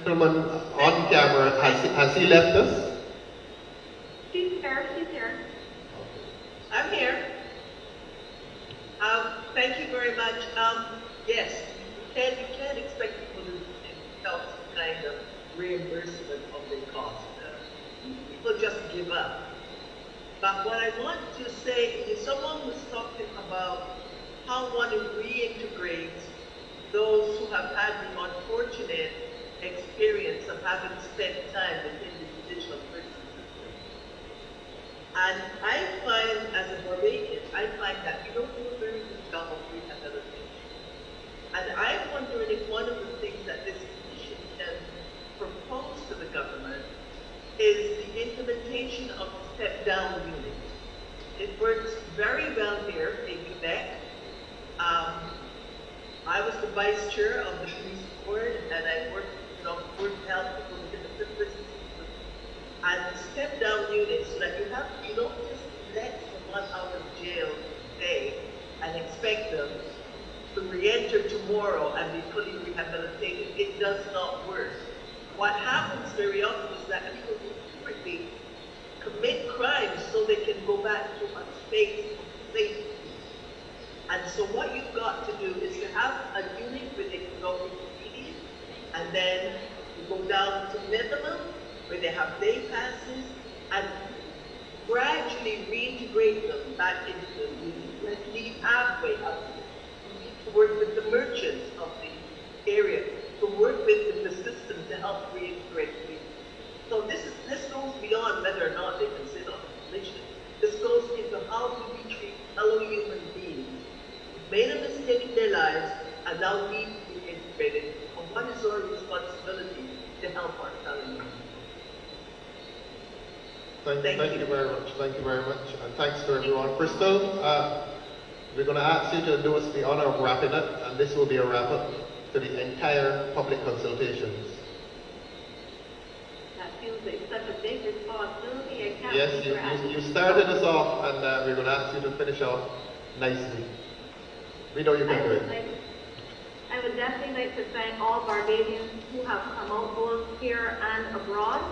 Gentleman on camera, has he left us? She's here. I'm here. Thank you very much. Yes, you can't expect people to help some kind of reimbursement of their costs. People just give up. But what I want to say is someone was talking about how one reintegrates those who have had the unfortunate experience of having spent time within the judicial prison system. And I find, as a Barbadian, that we don't do a very good job of rehabilitation. And I'm wondering if one of the things that this commission can propose to the government is the implementation of the step-down unit. It works very well here in Quebec. I was the vice chair of the police board, and I worked with health people within the prison system. And the step-down unit, so that you don't just let someone out of jail today and expect them to re-enter tomorrow and be fully rehabilitated. It does not work. What happens very often is that people deliberately commit crimes so they can go back to a state of safety. And so what you've got to do is to have a unit where they can go immediate, and then you go down to minimum, where they have day passes, and gradually reintegrate them back into the unit. Let's leave halfway up. You need to work with the merchants of the area, to work with the system to help reintegrate people. So this goes beyond whether or not they can sit on a position. This goes into how do we treat fellow human beings who've made a mistake in their lives and now need to be integrated, and what is our responsibility to help our fellow human beings. Thank you very much. Thank you very much. And thanks to everyone. Crystal, we're going to ask you to do us the honor of wrapping it, and this will be a wrap-up to the entire public consultations. That feels like such a big responsibility. I can't Yes, you started us off, and we're going to ask you to finish off nicely. We know you can do it. I would definitely like to thank all Barbadians who have come out both here and abroad.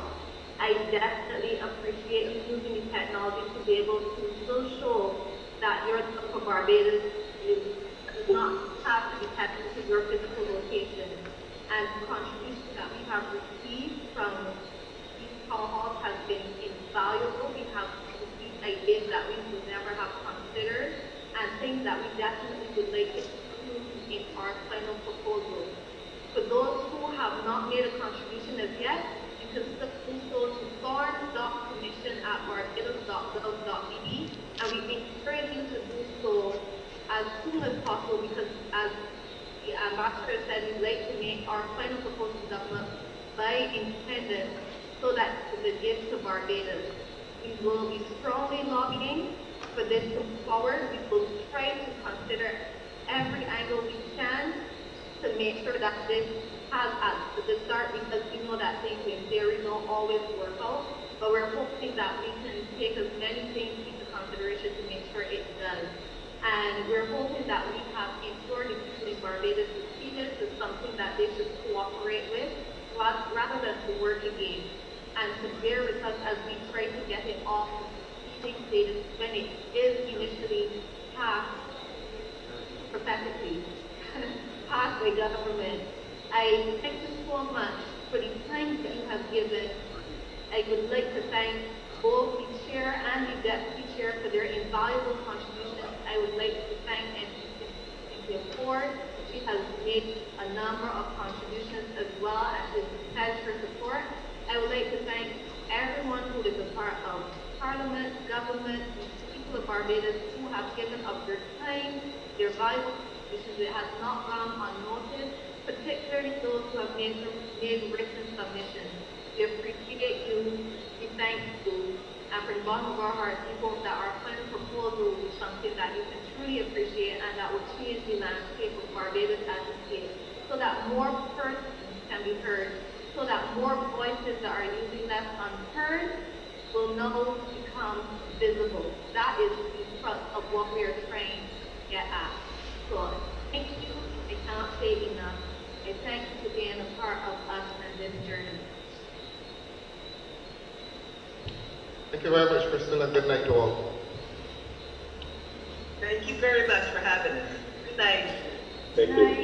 I definitely appreciate you using the technology to be able to still show that your love for Barbados does not have to be tethered to your physical location. And the contribution that we have received from these Townhalls has been invaluable. We have received ideas that we would never have considered, and things that we definitely would like to include in our final proposal. For those who have not made a contribution as yet, you can still do so to thorne.commission@barbados.gov.bb, and we encourage you to do so as soon as possible, because as the ambassador said, we'd like to make our final proposal to government by independence so that it gives to Barbados. We will be strongly lobbying for this to move forward. We will try to consider every angle we can to make sure that this has at the start, because we know that things in theory don't always work out, but we're hoping that we can take as many things into consideration to make sure it does. And we're hoping that we have ensured the people in Barbados to see this as something that they should cooperate with rather than to work against, and to bear with us as we try to get it off the status when it is initially passed prophetically, passed by government. I thank you so much for the time that you have given. I would like to thank both the chair and the deputy chair for their invaluable contributions. I would like to thank Cynthia Ford. She has made a number of contributions as well, and has her support. I would like to thank everyone who is a part of Parliament, government, the people of Barbados who have given up their time, their valuable contributions. It has not gone unnoticed. particularly those who have made written submissions. We appreciate you, we thank you, and from the bottom of our hearts, we hope that our final proposal will be something that you can truly appreciate and that will change the landscape of Barbados as a state, so that more persons can be heard, so that more voices that are usually left unheard will now become visible. That is the crux of what we are trying to get at. So thank you. I cannot say enough. I thank you for being a part of us and this journey. Thank you very much, Crystal, and good night to all. Thank you very much for having us. Good night. Thank you.